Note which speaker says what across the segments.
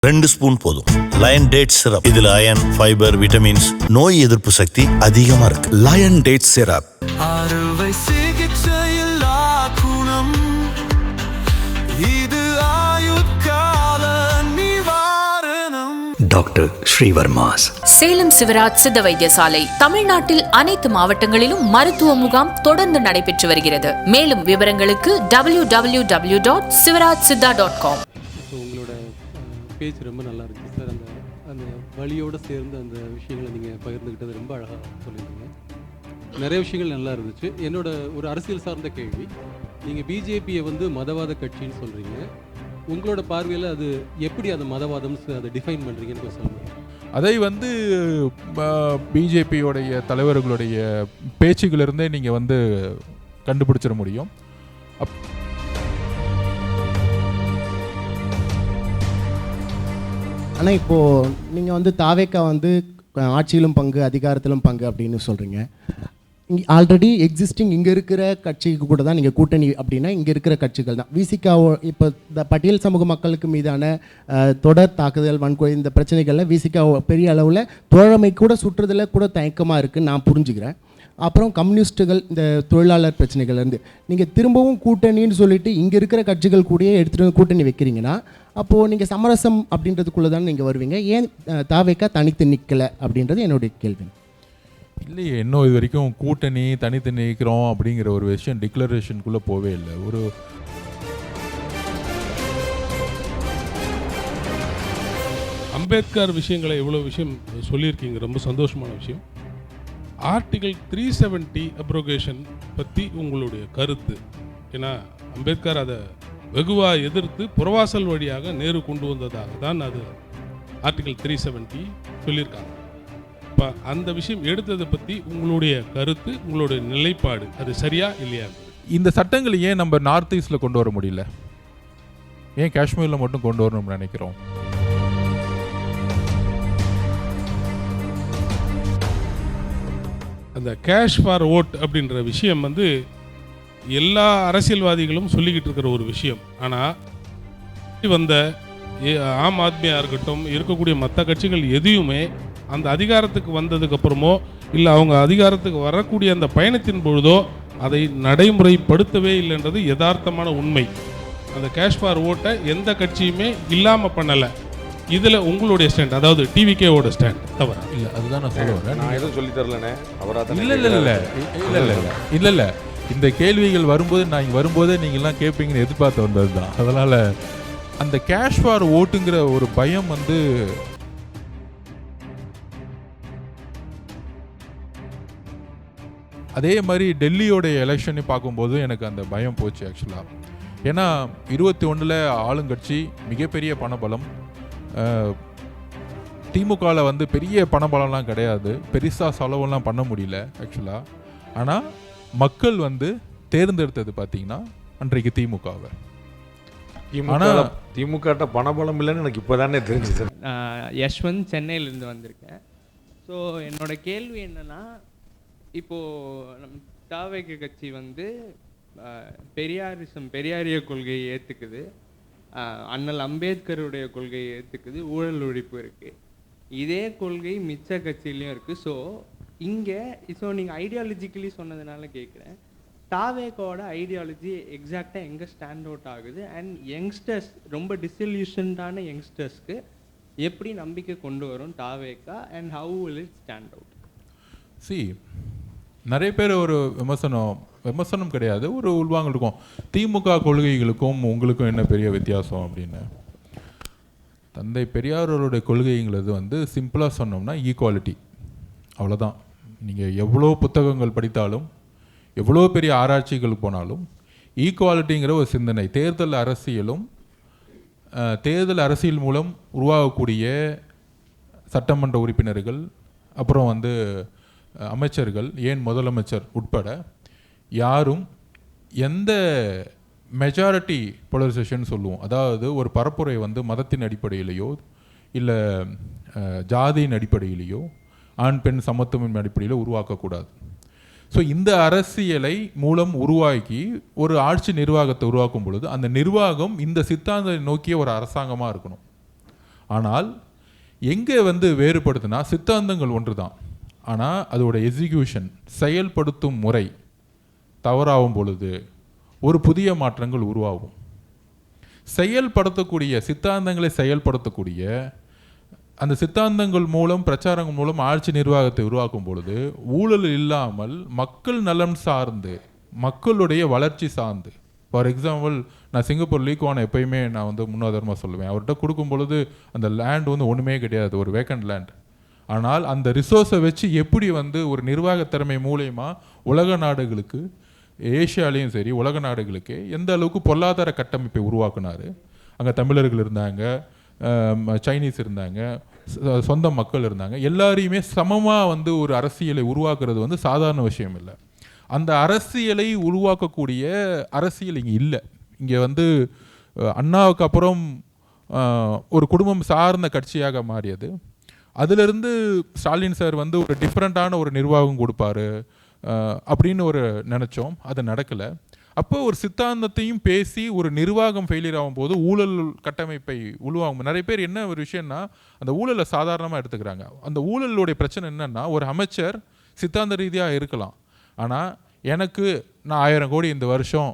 Speaker 1: 2 spoon போதும். Lion date syrup. இதுல iron, fibre, vitamins, நோய் எதிர்ப்பு சக்தி அதிகமா இருக்கு. Lion date syrup.
Speaker 2: அறுவை சிகிச்சையில்லா குணம், இது ஆயுட்கால நிவாரணம்.
Speaker 3: டாக்டர் ஸ்ரீவர்மாஸ்,
Speaker 4: சேலம் சிவராஜ் சித்த வைத்தியசாலை. தமிழ்நாட்டில் அனைத்து மாவட்டங்களிலும் மருத்துவ முகாம் தொடர்ந்து நடைபெற்று வருகிறது. மேலும் விவரங்களுக்கு www.sivarajsiddha.com.
Speaker 5: உங்களோட பேச்சு ரொம்ப நல்லா இருக்குது சார். அந்த வழியோடு சேர்ந்து அந்த விஷயங்களை நீங்கள் பகிர்ந்துக்கிட்டது ரொம்ப அழகாக சொல்லியிருந்தீங்க. நிறைய விஷயங்கள் நல்லா இருந்துச்சு. என்னோட ஒரு அரசியல் சார்ந்த கேள்வி, நீங்கள் பிஜேபியை மதவாத கட்சின்னு சொல்கிறீங்க. உங்களோட பார்வையில் அது எப்படி அந்த மதவாதம் அதை டிஃபைன் பண்ணுறீங்கன்னு கொஞ்சம் சொல்லுங்கள்.
Speaker 6: அதை பிஜேபியோடைய தலைவர்களுடைய பேச்சுகளிலிருந்தே நீங்கள் கண்டுபிடிச்சிட முடியும்.
Speaker 7: ஆனால் இப்போது நீங்கள் தாவேக்கா ஆட்சியிலும் பங்கு அதிகாரத்திலும் பங்கு அப்படின்னு சொல்கிறீங்க. இங்கே ஆல்ரெடி எக்ஸிஸ்டிங் இங்கே இருக்கிற கட்சிக்கு கூட தான் நீங்கள் கூட்டணி அப்படின்னா இங்கே இருக்கிற கட்சிகள் தான். விசிகாவோ இப்போ இந்த பட்டியல் சமூக மக்களுக்கு மீதான தொடர் தாக்குதல், வன்கொலை, இந்த பிரச்சனைகளில் விசிகாவோ பெரிய அளவில் தோழமை கூட சுற்றுறதில் கூட தயக்கமாக இருக்குதுன்னு நான் புரிஞ்சுக்கிறேன். அப்புறம் கம்யூனிஸ்ட்டுகள், இந்த தொழிலாளர் பிரச்சனைகள்லேருந்து நீங்கள் திரும்பவும் கூட்டணின்னு சொல்லிட்டு இங்கே இருக்கிற கட்சிகள் கூடயே எடுத்துகிட்டு கூட்டணி வைக்கிறீங்கன்னா அப்போது நீங்கள் சமரசம் அப்படின்றதுக்குள்ளே தான் நீங்கள் வருவீங்க. ஏன் தாவேக்கா தனித்து நிற்கலை அப்படின்றது என்னுடைய கேள்வி.
Speaker 6: இல்லையே, இன்னும் இது வரைக்கும் கூட்டணி தனித்து நிற்கிறோம் அப்படிங்கிற ஒரு விஷயம் டிக்ளரேஷனுக்குள்ளே போவே இல்லை. ஒரு
Speaker 8: அம்பேத்கர் விஷயங்களை எவ்வளோ விஷயம் சொல்லியிருக்கீங்க, ரொம்ப சந்தோஷமான விஷயம். ஆர்டிகல் 370 அப்ரோகேஷன் பற்றி உங்களுடைய கருத்து. ஏன்னா அம்பேத்கர் அதை வெகுவாக எதிர்த்து புறவாசல் வழியாக நேரு கொண்டு வந்ததாக தான் அது ஆர்டிகல் 370 சொல்லியிருக்காங்க. இப்போ அந்த விஷயம் எடுத்ததை பற்றி உங்களுடைய கருத்து, உங்களுடைய நிலைப்பாடு, அது சரியா இல்லையா?
Speaker 6: இந்த சட்டங்களை ஏன் நம்ம நார்த் ஈஸ்டில் கொண்டு வர முடியல? ஏன் காஷ்மீரில் மட்டும் கொண்டு வரணும்னு நினைக்கிறோம்?
Speaker 8: அந்த கேஷ் ஃபார் ஓட் அப்படின்ற விஷயம் எல்லா அரசியல்வாதிகளும் சொல்லிக்கிட்டு இருக்கிற ஒரு விஷயம். ஆனால் ஆம் ஆத்மியாக இருக்கட்டும், இருக்கக்கூடிய மற்ற கட்சிகள் எதையுமே அந்த அதிகாரத்துக்கு வந்ததுக்கு அப்புறமோ இல்லை அவங்க அதிகாரத்துக்கு வரக்கூடிய அந்த பயணத்தின் பொழுதோ அதை நடைமுறைப்படுத்தவே இல்லைன்றது யதார்த்தமான உண்மை. அந்த கேஷ் ஃபார் ஓட்டை எந்த கட்சியுமே இல்லாமல் பண்ணலை. இதில் உங்களுடைய ஸ்டாண்ட், அதாவது டிவிகேவோட ஸ்டாண்ட் தவிர
Speaker 6: இல்லை, அதுதான் நான் சொல்லுவேன்.
Speaker 9: நான் எதுவும் சொல்லி தரலனே.
Speaker 6: இல்லை இந்த கேள்விகள் வரும்போது நான் இங்கே வரும்போதே நீங்கள்லாம் கேட்பீங்கன்னு எதிர்பார்த்து வந்தது தான். அதனால் அந்த கேஷ் ஃபார் ஓட்டுங்கிற ஒரு பயம் அதே மாதிரி டெல்லியோடைய எலெக்ஷனை பார்க்கும்போது எனக்கு அந்த பயம் போச்சு ஆக்சுவலாக. ஏன்னா 21 ஆளுங்கட்சி, மிகப்பெரிய பணபலம். திமுகவில் பெரிய பணபலம்லாம் கிடையாது, பெருசாக செலவெல்லாம் பண்ண முடியல ஆக்சுவலாக. ஆனால் மக்கள் தேர்ந்தெடுத்தது பார்த்தீங்கன்னா அன்றைக்கு திமுகவை.
Speaker 9: ஆனால் திமுக பணபலம் இல்லைன்னு எனக்கு இப்போ தானே தெரிஞ்சுது.
Speaker 10: யஷ்வந்த் சென்னையிலேருந்து வந்திருக்கேன். ஸோ என்னோட கேள்வி என்னென்னா, இப்போது தாவேக கட்சி பெரியாரிய கொள்கையை ஏற்றுக்குது, அண்ணல் அம்பேத்கருடைய கொள்கையை ஏற்றுக்குது, ஊழல் ஒழிப்பு இருக்குது. இதே கொள்கை மிச்ச கட்சியிலையும் இருக்குது. ஸோ நீங்கள் ஐடியாலஜிக்கலி சொன்னதுனால கேட்குறேன், தாவேகாவோட ஐடியாலஜி எக்ஸாக்டாக எங்கே ஸ்டாண்ட் அவுட் ஆகுது? அண்ட் யங்ஸ்டர்ஸ், ரொம்ப டிசல்யூஷன்டான யங்ஸ்டர்ஸ்க்கு எப்படி நம்பிக்கை கொண்டு வரும் TVK? And how will it stand out?
Speaker 6: நிறைய பேர் ஒரு விமர்சனம் கிடையாது, ஒரு உள்வாங்கல் இருக்கும். திமுக கொள்கைகளுக்கும் உங்களுக்கும் என்ன பெரிய வித்தியாசம் அப்படின்னு. தந்தை பெரியாரோடைய கொள்கைங்கிறது சிம்பிளாக சொன்னோம்னா ஈக்குவாலிட்டி, அவ்வளோதான். நீங்கள் எவ்வளோ புத்தகங்கள் படித்தாலும், எவ்வளோ பெரிய ஆராய்ச்சிகள் போனாலும், ஈக்குவாலிட்டிங்கிற ஒரு சிந்தனை, தேர்தல் அரசியல் மூலம் உருவாகக்கூடிய சட்டமன்ற உறுப்பினர்கள், அப்புறம் அமைச்சர்கள், ஏன் முதலமைச்சர் உட்பட யாரும் எந்த மெஜாரிட்டி போலரைசேஷன் சொல்லுவோம், அதாவது ஒரு பரப்புரை மதத்தின் அடிப்படையிலையோ இல்லை ஜாதியின் அடிப்படையிலையோ ஆண் பெண் சமத்துவம் அடிப்படையில் உருவாக்கக்கூடாது. ஸோ இந்த அரசியலை மூலம் உருவாக்கி ஒரு ஆட்சி நிர்வாகத்தை உருவாக்கும் பொழுது அந்த நிர்வாகம் இந்த சித்தாந்தத்தை நோக்கிய ஒரு அரசாங்கமாக இருக்கணும். ஆனால் எங்கே வந்து வேறுபடுதுன்னா சித்தாந்தங்கள் ஒன்று தான், ஆனால் அதோட எக்ஸிக்யூஷன் செயல்படுத்தும் முறை தவறாகும் பொழுது ஒரு புதிய மாற்றங்கள் உருவாகும். செயல்படுத்தக்கூடிய சித்தாந்தங்களை செயல்படுத்தக்கூடிய அந்த சித்தாந்தங்கள் மூலம் பிரச்சாரங்கள் மூலம் ஆட்சி நிர்வாகத்தை உருவாக்கும் பொழுது ஊழல் இல்லாமல் மக்கள் நலன் சார்ந்து மக்களுடைய வளர்ச்சி சார்ந்து, ஃபார் எக்ஸாம்பிள் நான் சிங்கப்பூர் லீக்வானை எப்பயுமே நான் வந்து முன்னாதாரமாக சொல்லுவேன். அவர்கிட்ட கொடுக்கும் பொழுது அந்த லேண்ட் வந்து ஒன்றுமே கிடையாது, ஒரு வேக்கண்ட் லேண்ட். ஆனால் அந்த ரிசோர்ஸை வச்சு எப்படி வந்து ஒரு நிர்வாக திறமை மூலயமா உலக நாடுகளுக்கு, ஏஷியாலேயும் சரி உலக நாடுகளுக்கு எந்த அளவுக்கு பொருளாதார கட்டமைப்பை உருவாக்குனார். அங்கே தமிழர்கள் இருந்தாங்க, சைனீஸ் இருந்தாங்க, சொந்த மக்கள் இருந்தாங்க, எல்லாரையுமே சமமாக வந்து ஒரு அரசியலை உருவாக்குறது வந்து சாதாரண விஷயம் இல்லை. அந்த அரசியலை உருவாக்கக்கூடிய அரசியல் இங்கே இல்லை. இங்கே வந்து அண்ணாவுக்கு அப்புறம் ஒரு குடும்பம் சார்ந்த கட்சியாக மாறியது. அதிலிருந்து ஸ்டாலின் சார் வந்து ஒரு டிஃப்ரெண்ட்டான ஒரு நிர்வாகம் கொடுப்பாரு அப்படின்னு ஒரு நினச்சோம். அது நடக்கலை. அப்போ ஒரு சித்தாந்தத்தையும் பேசி ஒரு நிர்வாகம் ஃபெயிலியர் ஆகும்போது ஊழல் கட்டமைப்பை உருவாகும். நிறைய பேர் என்ன ஒரு விஷயம்னா அந்த ஊழலை சாதாரணமாக எடுத்துக்கிறாங்க. அந்த ஊழலுடைய பிரச்சனை என்னென்னா, ஒரு அமைச்சர் சித்தாந்த ரீதியாக இருக்கலாம், ஆனால் எனக்கு நான் 1000 கோடி இந்த வருஷம்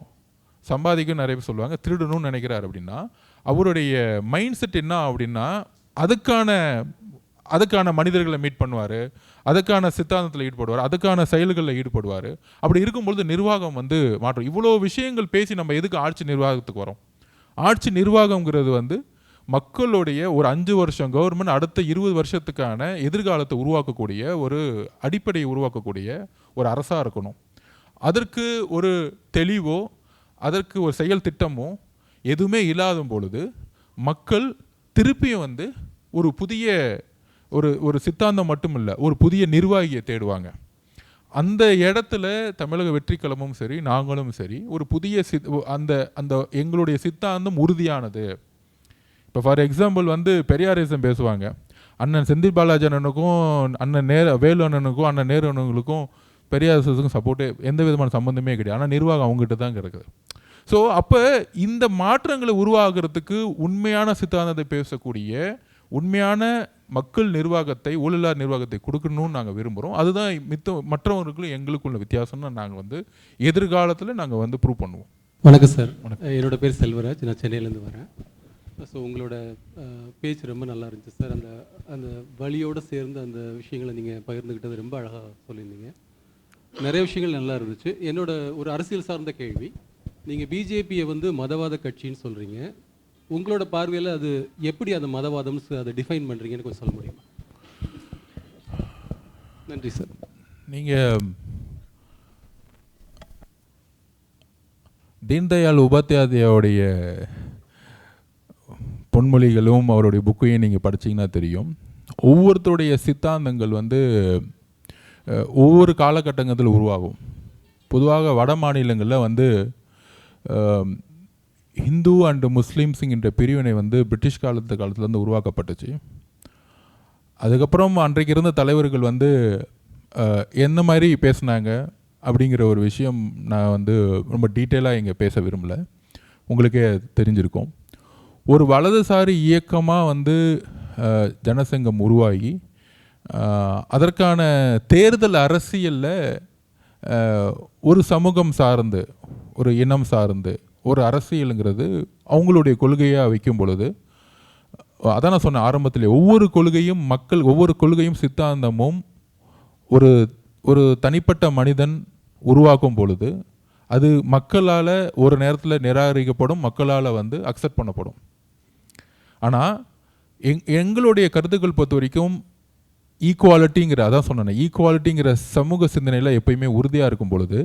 Speaker 6: சம்பாதிக்கும் நிறைய பேர் சொல்லுவாங்க, திருடணும்னு நினைக்கிறார் அப்படின்னா அவருடைய மைண்ட் செட் என்ன அப்படின்னா அதுக்கான மனிதர்களை மீட் பண்ணுவார், அதுக்கான சித்தாந்தத்தில் ஈடுபடுவார், அதுக்கான செயல்களில் ஈடுபடுவார். அப்படி இருக்கும்பொழுது நிர்வாகம் வந்து மாற்றம். இவ்வளோ விஷயங்கள் பேசி நம்ம எதுக்கு ஆட்சி நிர்வாகத்துக்கு வரோம்? ஆட்சி நிர்வாகம்ங்கிறது வந்து மக்களுடைய ஒரு 5 வருஷம் கவர்மெண்ட் அடுத்த 20 வருஷத்துக்கான எதிர்காலத்தை உருவாக்கக்கூடிய ஒரு அடிப்படையை உருவாக்கக்கூடிய ஒரு அரசாக இருக்கணும். அதற்கு ஒரு தெளிவோ அதற்கு ஒரு செயல் திட்டமோ எதுவுமே இல்லாத பொழுது மக்கள் திருப்பியும் வந்து ஒரு புதிய ஒரு சித்தாந்தம் மட்டும் இல்லை, ஒரு புதிய நிர்வாகியை தேடுவாங்க. அந்த இடத்துல தமிழக வெற்றி கழகமும் சரி நாங்களும் சரி ஒரு புதிய அந்த எங்களுடைய சித்தாந்தம் உறுதியானது. இப்போ ஃபார் எக்ஸாம்பிள் வந்து பெரியாரிசம் பேசுவாங்க. அண்ணன் செந்தில் பாலாஜி அண்ணனுக்கும் அண்ணன் வேலு அண்ணனுக்கும் அண்ணன் நேரு அண்ணனுக்கும் பெரியாரிசத்துக்கும் சப்போர்ட்டு எந்த விதமான சம்மந்தமே கிடையாது. ஆனால் நிர்வாகம் அவங்ககிட்ட தான் கிடக்குது. ஸோ அப்போ இந்த மாற்றங்களை உருவாகிறதுக்கு உண்மையான சித்தாந்தத்தை பேசக்கூடிய உண்மையான மக்கள் நிர்வாகத்தை, ஊழலா நிர்வாகத்தை கொடுக்கணும்னு நாங்கள் விரும்புகிறோம். அதுதான் மற்றவர்களுக்கும் எங்களுக்குள்ள வித்தியாசம்னு நாங்கள் வந்து எதிர்காலத்தில் நாங்கள் வந்து ப்ரூவ் பண்ணுவோம்.
Speaker 5: வணக்கம் சார், என்னோட பேர் செல்வராஜ், நான் சென்னையிலேருந்து வரேன். ஸோ உங்களோட பேச்சு ரொம்ப நல்லா இருந்துச்சு சார். அந்த வழியோடு சேர்ந்து அந்த விஷயங்களை நீங்கள் பகிர்ந்துக்கிட்டது ரொம்ப அழகாக சொல்லியிருந்தீங்க. நிறைய விஷயங்கள் நல்லா இருந்துச்சு. என்னோட ஒரு அரசியல் சார்ந்த கேள்வி, நீங்கள் பிஜேபியை வந்து மதவாத கட்சின்னு சொல்கிறீங்க. உங்களோட பார்வையில் அது எப்படி அந்த மதவாதம் அதை டிஃபைன் பண்ணுறீங்கன்னு கொஞ்சம் சொல்ல முடியுமா? நன்றி சார்.
Speaker 6: நீங்கள் தீன்தயாள் உபாத்யாயாவுடைய பொன்மொழிகளும் அவருடைய புக்கையும் நீங்கள் படிச்சிங்கன்னா தெரியும். ஒவ்வொருத்தருடைய சித்தாந்தங்கள் வந்து ஒவ்வொரு காலகட்டத்தில் உருவாகும். பொதுவாக வட மாநிலங்களில் வந்து ஹிந்து அண்டு முஸ்லீம்ஸுங்கிற பிரிவினை வந்து பிரிட்டிஷ் காலத்துலேருந்து உருவாக்கப்பட்டுச்சு. அதுக்கப்புறம் அன்றைக்கு இருந்த தலைவர்கள் வந்து என்ன மாதிரி பேசுனாங்க அப்படிங்கிற ஒரு விஷயம் நான் வந்து ரொம்ப டீட்டெயிலாக இங்கே பேச விரும்பலை, உங்களுக்கே தெரிஞ்சிருக்கும். ஒரு வலதுசாரி இயக்கமாக வந்து ஜனசங்கம் உருவாகி அதற்கான தேர்தல் அரசியலில் ஒரு சமூகம் சார்ந்து ஒரு இனம் சார்ந்து ஒரு அரசியலுங்கிறது அவங்களுடைய கொள்கையாக வைக்கும் பொழுது, அதான் நான் சொன்னேன் ஆரம்பத்திலே, ஒவ்வொரு கொள்கையும் சித்தாந்தமும் ஒரு தனிப்பட்ட மனிதன் உருவாக்கும் பொழுது அது மக்களால் ஒரு நேரத்தில் நிராகரிக்கப்படும், மக்களால் வந்து அக்செப்ட் பண்ணப்படும். ஆனால் எங்களுடைய கருத்துக்கள் பொறுத்த வரைக்கும் ஈக்குவாலிட்டிங்கிற சமூக சிந்தனையில் எப்பயுமே உறுதியாக இருக்கும் பொழுது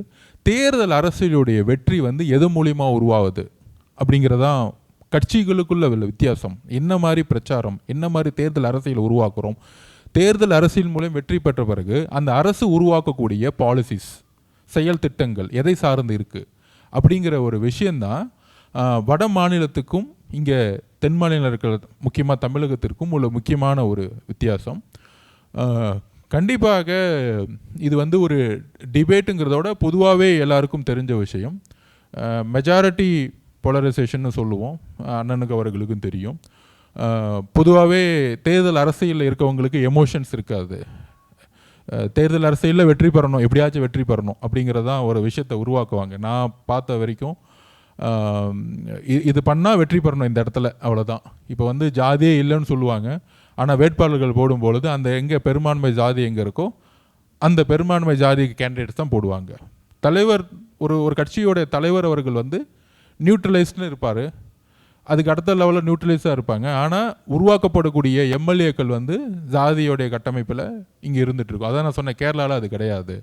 Speaker 6: தேர்தல் அரசியலுடைய வெற்றி வந்து எது மூலிமா உருவாகுது அப்படிங்கிறதான் கட்சிகளுக்குள்ள உள்ள வித்தியாசம். என்ன மாதிரி பிரச்சாரம், என்ன மாதிரி தேர்தல் அரசியல் உருவாக்குறோம், தேர்தல் அரசியல் மூலம் வெற்றி பெற்ற பிறகு அந்த அரசு உருவாக்கக்கூடிய பாலிசிஸ், செயல் திட்டங்கள் எதை சார்ந்து இருக்குது அப்படிங்கிற ஒரு விஷயந்தான் வட மாநிலத்துக்கும் இங்கே தென் மாநிலம் இருக்கிற முக்கியமாக தமிழகத்திற்கும் உள்ள முக்கியமான ஒரு வித்தியாசம். கண்டிப்பாக இது வந்து ஒரு டிபேட்டுங்கிறதோட பொதுவாகவே எல்லாருக்கும் தெரிஞ்ச விஷயம். மெஜாரிட்டி போலரைசேஷன்னு சொல்லுவோம், அண்ணனுக்கு அவர்களுக்கும் தெரியும். பொதுவாகவே தேர்தல் அரசியலில் இருக்கவங்களுக்கு எமோஷன்ஸ் இருக்காது. தேர்தல் அரசியலில் வெற்றி பெறணும், எப்படியாச்சும் வெற்றி பெறணும் அப்படிங்கிறது தான் ஒரு விஷயத்தை உருவாக்குவாங்க. நான் பார்த்த வரைக்கும் இது பண்ணால் வெற்றி பெறணும் இந்த இடத்துல, அவ்வளோதான். இப்போ வந்து ஜாதியே இல்லைன்னு சொல்லுவாங்க, ஆனால் வேட்பாளர்கள் போடும்பொழுது அந்த எங்கே பெரும்பான்மை ஜாதி எங்கே இருக்கோ அந்த பெரும்பான்மை ஜாதிக்கு கேண்டிடேட்ஸ் தான் போடுவாங்க. தலைவர் ஒரு கட்சியோடைய தலைவர் அவர்கள் வந்து நியூட்ரலைஸ்ட்னு இருப்பார், அதுக்கு அடுத்த லெவலில் நியூட்ரலைஸாக இருப்பாங்க. ஆனால் உருவாக்கப்படக்கூடிய எம்எல்ஏக்கள் வந்து ஜாதியோடைய கட்டமைப்பில் இங்கே இருந்துகிட்ருக்கும். அதான் நான் சொன்னேன், கேரளாவில் அது கிடையாது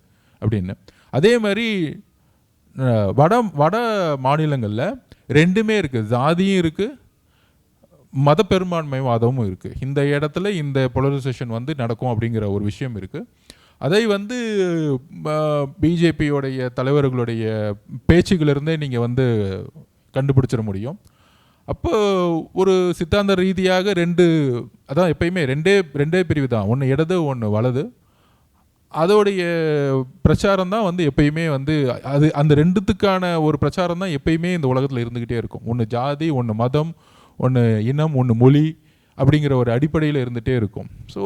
Speaker 6: அப்படின்னு. அதே மாதிரி வட மாநிலங்களில் ரெண்டுமே இருக்குது, ஜாதியும் இருக்குது, மத பெரும்பான்மைவாதமும் இருக்குது. இந்த இடத்துல இந்த போலரைசேஷன் வந்து நடக்கும் அப்படிங்கிற ஒரு விஷயம் இருக்குது. அதை வந்து பிஜேபியோடைய தலைவர்களுடைய பேச்சுகளிலிருந்தே நீங்கள் வந்து கண்டுபிடிச்சிட முடியும். அப்போ ஒரு சித்தாந்த ரீதியாக அதான் எப்பயுமே ரெண்டே பிரிவு தான், ஒன்று இடது ஒன்று வலது. அதோடைய பிரச்சாரம் தான் வந்து எப்பயுமே வந்து அந்த ரெண்டுத்துக்கான ஒரு பிரச்சாரம் தான் எப்பயுமே இந்த உலகத்தில் இருந்துக்கிட்டே இருக்கும். ஒன்று ஜாதி, ஒன்று மதம், ஒன்று இனம், ஒன்று மொழி அப்படிங்கிற ஒரு அடிப்படையில் இருந்துகிட்டே இருக்கும். ஸோ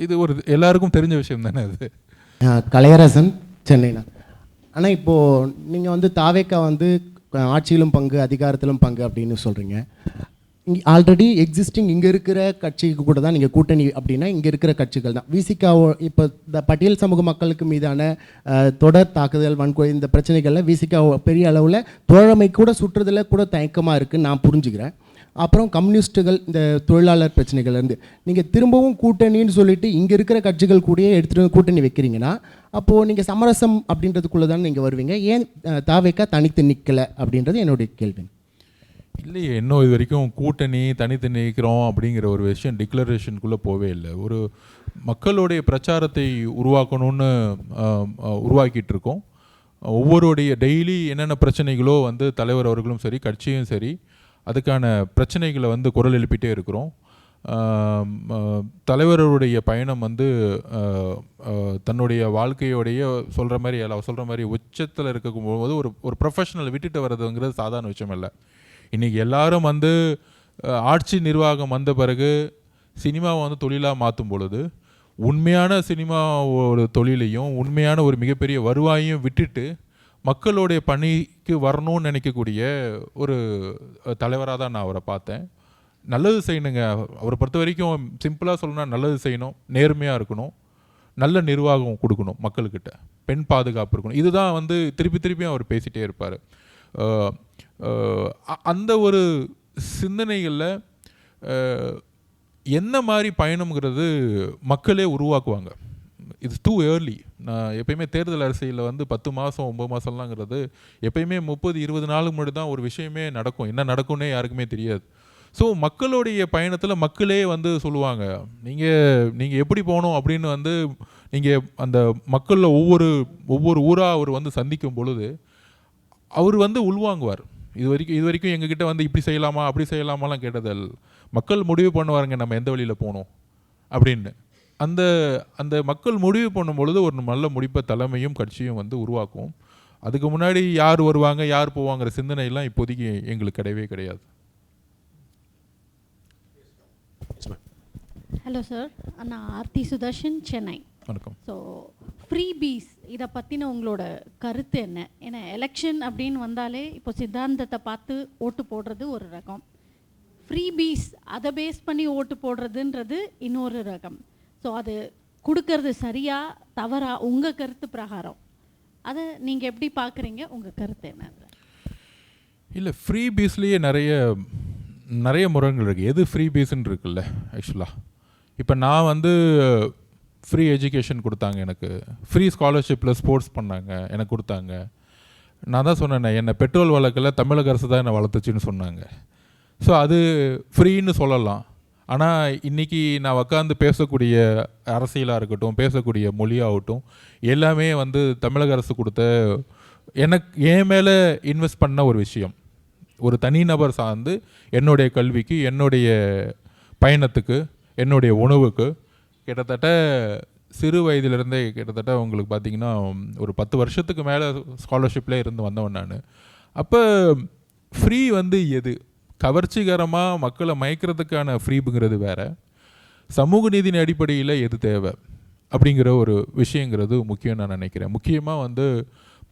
Speaker 6: இது ஒரு எல்லாருக்கும் தெரிஞ்ச விஷயம் தானே அது.
Speaker 7: கலையரசன், சென்னைண்ணா. ஆனால் இப்போது நீங்கள் வந்து தாவேக்கா வந்து ஆட்சியிலும் பங்கு அதிகாரத்திலும் பங்கு அப்படின்னு சொல்கிறீங்க. இங்கே ஆல்ரெடி எக்ஸிஸ்டிங் இங்கே இருக்கிற கட்சிக்கு கூட தான் நீங்கள் கூட்டணி அப்படின்னா இங்கே இருக்கிற கட்சிகள் தான். விசிகாவோ இப்போ இந்த பட்டியல் சமூக மக்களுக்கு மீதான தொடர் தாக்குதல், வன்கொலை, இந்த பிரச்சனைகளில் விசிகாவோ பெரிய அளவில் தோழமை கூட சுற்றுறதில் கூட தயக்கமாக இருக்குதுன்னு நான் புரிஞ்சுக்கிறேன். அப்புறம் கம்யூனிஸ்ட்டுகள், இந்த தொழிலாளர் பிரச்சனைகள்லேருந்து நீங்கள் திரும்பவும் கூட்டணின்னு சொல்லிட்டு இங்கே இருக்கிற கட்சிகள் கூடயே எடுத்துகிட்டு கூட்டணி வைக்கிறீங்கன்னா அப்போது நீங்கள் சமரசம் அப்படின்றதுக்குள்ளே தானே நீங்கள் வருவீங்க. ஏன் தாவேக்கா தனித்து நிற்கலை அப்படின்றது என்னுடைய கேள்வி.
Speaker 6: இல்லையே, இன்னும் இது வரைக்கும் கூட்டணி தனித்து நிற்கிறோம் அப்படிங்கிற ஒரு விஷயம் டிக்ளரேஷனுக்குள்ளே போவே இல்லை. ஒரு மக்களுடைய பிரச்சாரத்தை உருவாக்கணும்னு உருவாக்கிட்டு இருக்கோம். ஒவ்வொருடைய டெய்லி என்னென்ன பிரச்சனைகளோ வந்து தலைவர் அவர்களும் சரி கட்சியும் சரி அதுக்கான பிரச்சனைகளை வந்து குரல் எழுப்பிட்டே இருக்கிறோம். தலைவருடைய பயணம் வந்து தன்னுடைய வாழ்க்கையோடைய சொல்கிற மாதிரி உச்சத்தில் இருக்கும்போது ஒரு ப்ரொஃபஷனல் விட்டுட்டு வர்றதுங்கிறது சாதாரண விஷயம் இல்லை. இன்றைக்கி எல்லாரும் வந்து ஆட்சி நிர்வாகம் வந்த பிறகு சினிமாவை வந்து தொழிலாக மாற்றும் பொழுது உண்மையான சினிமா ஒரு தொழிலையும் உண்மையான ஒரு மிகப்பெரிய வருவாயையும் விட்டுட்டு மக்களுடைய பணிக்கு வரணும்னு நினைக்கக்கூடிய ஒரு தலைவராக தான் நான் அவரை பார்த்தேன். நல்லது செய்யணுங்க, அவரை பொறுத்த வரைக்கும் சிம்பிளாக சொல்லணும்னா நல்லது செய்யணும், நேர்மையாக இருக்கணும், நல்ல நிர்வாகம் கொடுக்கணும் மக்கள்கிட்ட, பெண் பாதுகாப்பு இருக்கணும். இதுதான் வந்து திருப்பியும் அவர் பேசிகிட்டே இருப்பார். அந்த ஒரு சிந்தனைகளில் என்ன மாதிரி பயணம்ங்கிறது மக்களே உருவாக்குவாங்க. It's too early. நான் எப்பயுமே தேர்தல் அரசியலில் வந்து 10 மாதம் 9 மாதம்லாங்கிறது எப்பயுமே 30-20 நாளுக்கு முன்னாடி தான் ஒரு விஷயமே நடக்கும். என்ன நடக்கும்னே யாருக்குமே தெரியாது. ஸோ மக்களுடைய பயணத்தில் மக்களே வந்து சொல்லுவாங்க, நீங்கள் எப்படி போகணும் அப்படின்னு வந்து நீங்கள் அந்த மக்களில் ஒவ்வொரு ஊராக அவர் வந்து சந்திக்கும் பொழுது அவர் வந்து உள்வாங்குவார். இது வரைக்கும் எங்ககிட்ட வந்து இப்படி செய்யலாமா அப்படி செய்யலாமாலாம் கேட்டதில் மக்கள் முடிவு பண்ணுவாருங்க நம்ம எந்த வழியில் போகணும் அப்படின்னு. அந்த மக்கள் முடிவு பண்ணும் பொழுது ஒரு நல்ல முடிப்பை தலைமையும் கட்சியும் வந்து உருவாக்கும். அதுக்கு முன்னாடி யார் வருவாங்க யார் போவாங்கிற சிந்தனையெல்லாம் இப்போதைக்கு எங்களுக்கு கிடையவே கிடையாது.
Speaker 11: ஹலோ சார், நான் ஆர்த்தி சுதர்ஷன், சென்னை.
Speaker 6: வணக்கம்.
Speaker 11: ஸோ ஃப்ரீபீஸ் இதை பற்றின உங்களோட கருத்து என்ன? ஏன்னா எலெக்ஷன் அப்படின்னு வந்தாலே இப்போ சித்தாந்தத்தை பார்த்து ஓட்டு போடுறது ஒரு ரகம், ஃப்ரீபீஸ் அதை பேஸ் பண்ணி ஓட்டு போடுறதுன்றது இன்னொரு ரகம். ஸோ அது கொடுக்கறது சரியா தவறா உங்கள் கருத்து பிரகாரம் அதை நீங்கள் எப்படி பார்க்குறீங்க? உங்கள் கருத்து என்ன?
Speaker 6: இல்லை, ஃப்ரீ பீஸ்லேயே நிறைய முறைகள் இருக்குது. எது ஃப்ரீ பீஸ்ன்னு இருக்குல்ல ஆக்சுவலாக. இப்போ நான் வந்து ஃப்ரீ எஜுகேஷன் கொடுத்தாங்க, எனக்கு ஃப்ரீ ஸ்காலர்ஷிப்பில் ஸ்போர்ட்ஸ் பண்ணாங்க, எனக்கு கொடுத்தாங்க. நான் தான் சொன்னேன், என்னை பெட்ரோல் வழக்கில் தமிழக அரசு தான் என்னை வளர்த்துச்சுன்னு சொன்னாங்க. ஸோ அது ஃப்ரீன்னு சொல்லலாம். ஆனால் இன்றைக்கி நான் உட்காந்து பேசக்கூடிய அரசியலாக இருக்கட்டும், பேசக்கூடிய மொழியாகட்டும், எல்லாமே வந்து தமிழக அரசு கொடுத்த என் மேலே இன்வெஸ்ட் பண்ண ஒரு விஷயம். ஒரு தனிநபர் சார்ந்து என்னுடைய கல்விக்கு, என்னுடைய பயணத்துக்கு, என்னுடைய உணவுக்கு கிட்டத்தட்ட சிறு வயதிலிருந்தே கிட்டத்தட்ட உங்களுக்கு பார்த்திங்கன்னா ஒரு 10 வருஷத்துக்கு மேலே ஸ்காலர்ஷிப்லேயே இருந்து வந்தவன் நான். அப்போ ஃப்ரீ வந்து எது? கவர்ச்சிகரமாக மக்களை மயக்கிறதுக்கான ஃப்ரீபுங்கிறது வேறு, சமூக நீதியின் அடிப்படையில் எது தேவை அப்படிங்கிற ஒரு விஷயங்கிறது முக்கியம் நான் நினைக்கிறேன். முக்கியமாக வந்து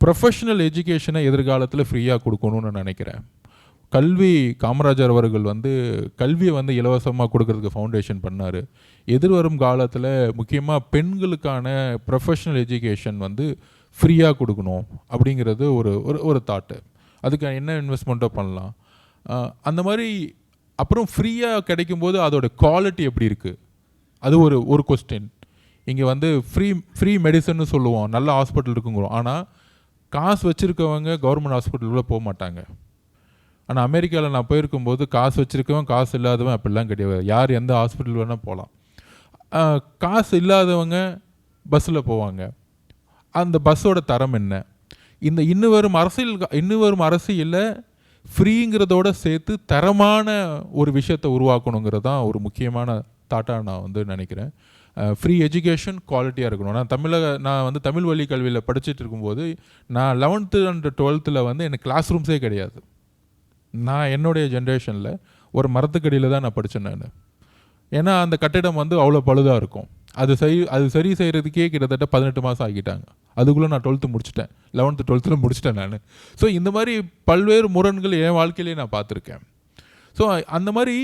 Speaker 6: ப்ரொஃபஷ்னல் எஜுகேஷனை எதிர்காலத்தில் ஃப்ரீயாக கொடுக்கணும்னு நான் நினைக்கிறேன். கல்வி, காமராஜர் அவர்கள் வந்து கல்வியை வந்து இலவசமாக கொடுக்கறதுக்கு ஃபவுண்டேஷன் பண்ணார். எதிர்வரும் காலத்தில் முக்கியமாக பெண்களுக்கான ப்ரொஃபஷ்னல் எஜுகேஷன் வந்து ஃப்ரீயாக கொடுக்கணும் அப்படிங்கிறது ஒரு ஒரு தாட்டு. அதுக்கு என்ன இன்வெஸ்ட்மெண்ட்டோ பண்ணலாம். அந்த மாதிரி அப்புறம் ஃப்ரீயாக கிடைக்கும்போது அதோட குவாலிட்டி எப்படி இருக்குது, அது ஒரு கொஸ்டின். இங்கே வந்து ஃப்ரீ மெடிசன்னு சொல்லுவோம், நல்ல ஹாஸ்பிட்டல் இருக்குங்கிறோம். ஆனால் காசு வச்சுருக்கவங்க கவர்மெண்ட் ஹாஸ்பிட்டலுக்குள்ளே போக மாட்டாங்க. ஆனால் அமெரிக்காவில் நான் போயிருக்கும்போது காசு வச்சுருக்கவன் காசு இல்லாதவன் அப்படிலாம் கிடையாது. யார் எந்த ஹாஸ்பிட்டல் வேணால் போகலாம். காசு இல்லாதவங்க பஸ்ஸில் போவாங்க. அந்த பஸ்ஸோட தரம் என்ன? இந்த இன்னும் வரும் அரசியலில் ஃப்ரீங்கிறதோட சேர்த்து தரமான ஒரு விஷயத்தை உருவாக்கணுங்கிறது தான் ஒரு முக்கியமான தாட்டாக நான் வந்து நினைக்கிறேன். ஃப்ரீ எஜுகேஷன் குவாலிட்டியாக இருக்கணும். நான் வந்து தமிழ் வழி கல்வியில் படிச்சுட்டு இருக்கும்போது நான் 11th and 12th வந்து எனக்கு கிளாஸ் ரூம்ஸே கிடையாது. நான் என்னுடைய ஜென்ரேஷனில் ஒரு மரத்துக்கடியில் தான் நான் படித்தேன் நான். ஏன்னா அந்த கட்டிடம் வந்து அவ்வளோ பழுதாக இருக்கும். அது சரி செய்கிறதுக்கே கிட்டத்தட்ட 18 மாதம் ஆகிட்டாங்க. அதுக்குள்ளே நான் 12th முடிச்சிட்டேன், 11th 12th முடிச்சிட்டேன் நான். ஸோ இந்த மாதிரி பல்வேறு முரண்கள் என் வாழ்க்கையிலே நான் பார்த்துருக்கேன். ஸோ அந்த மாதிரி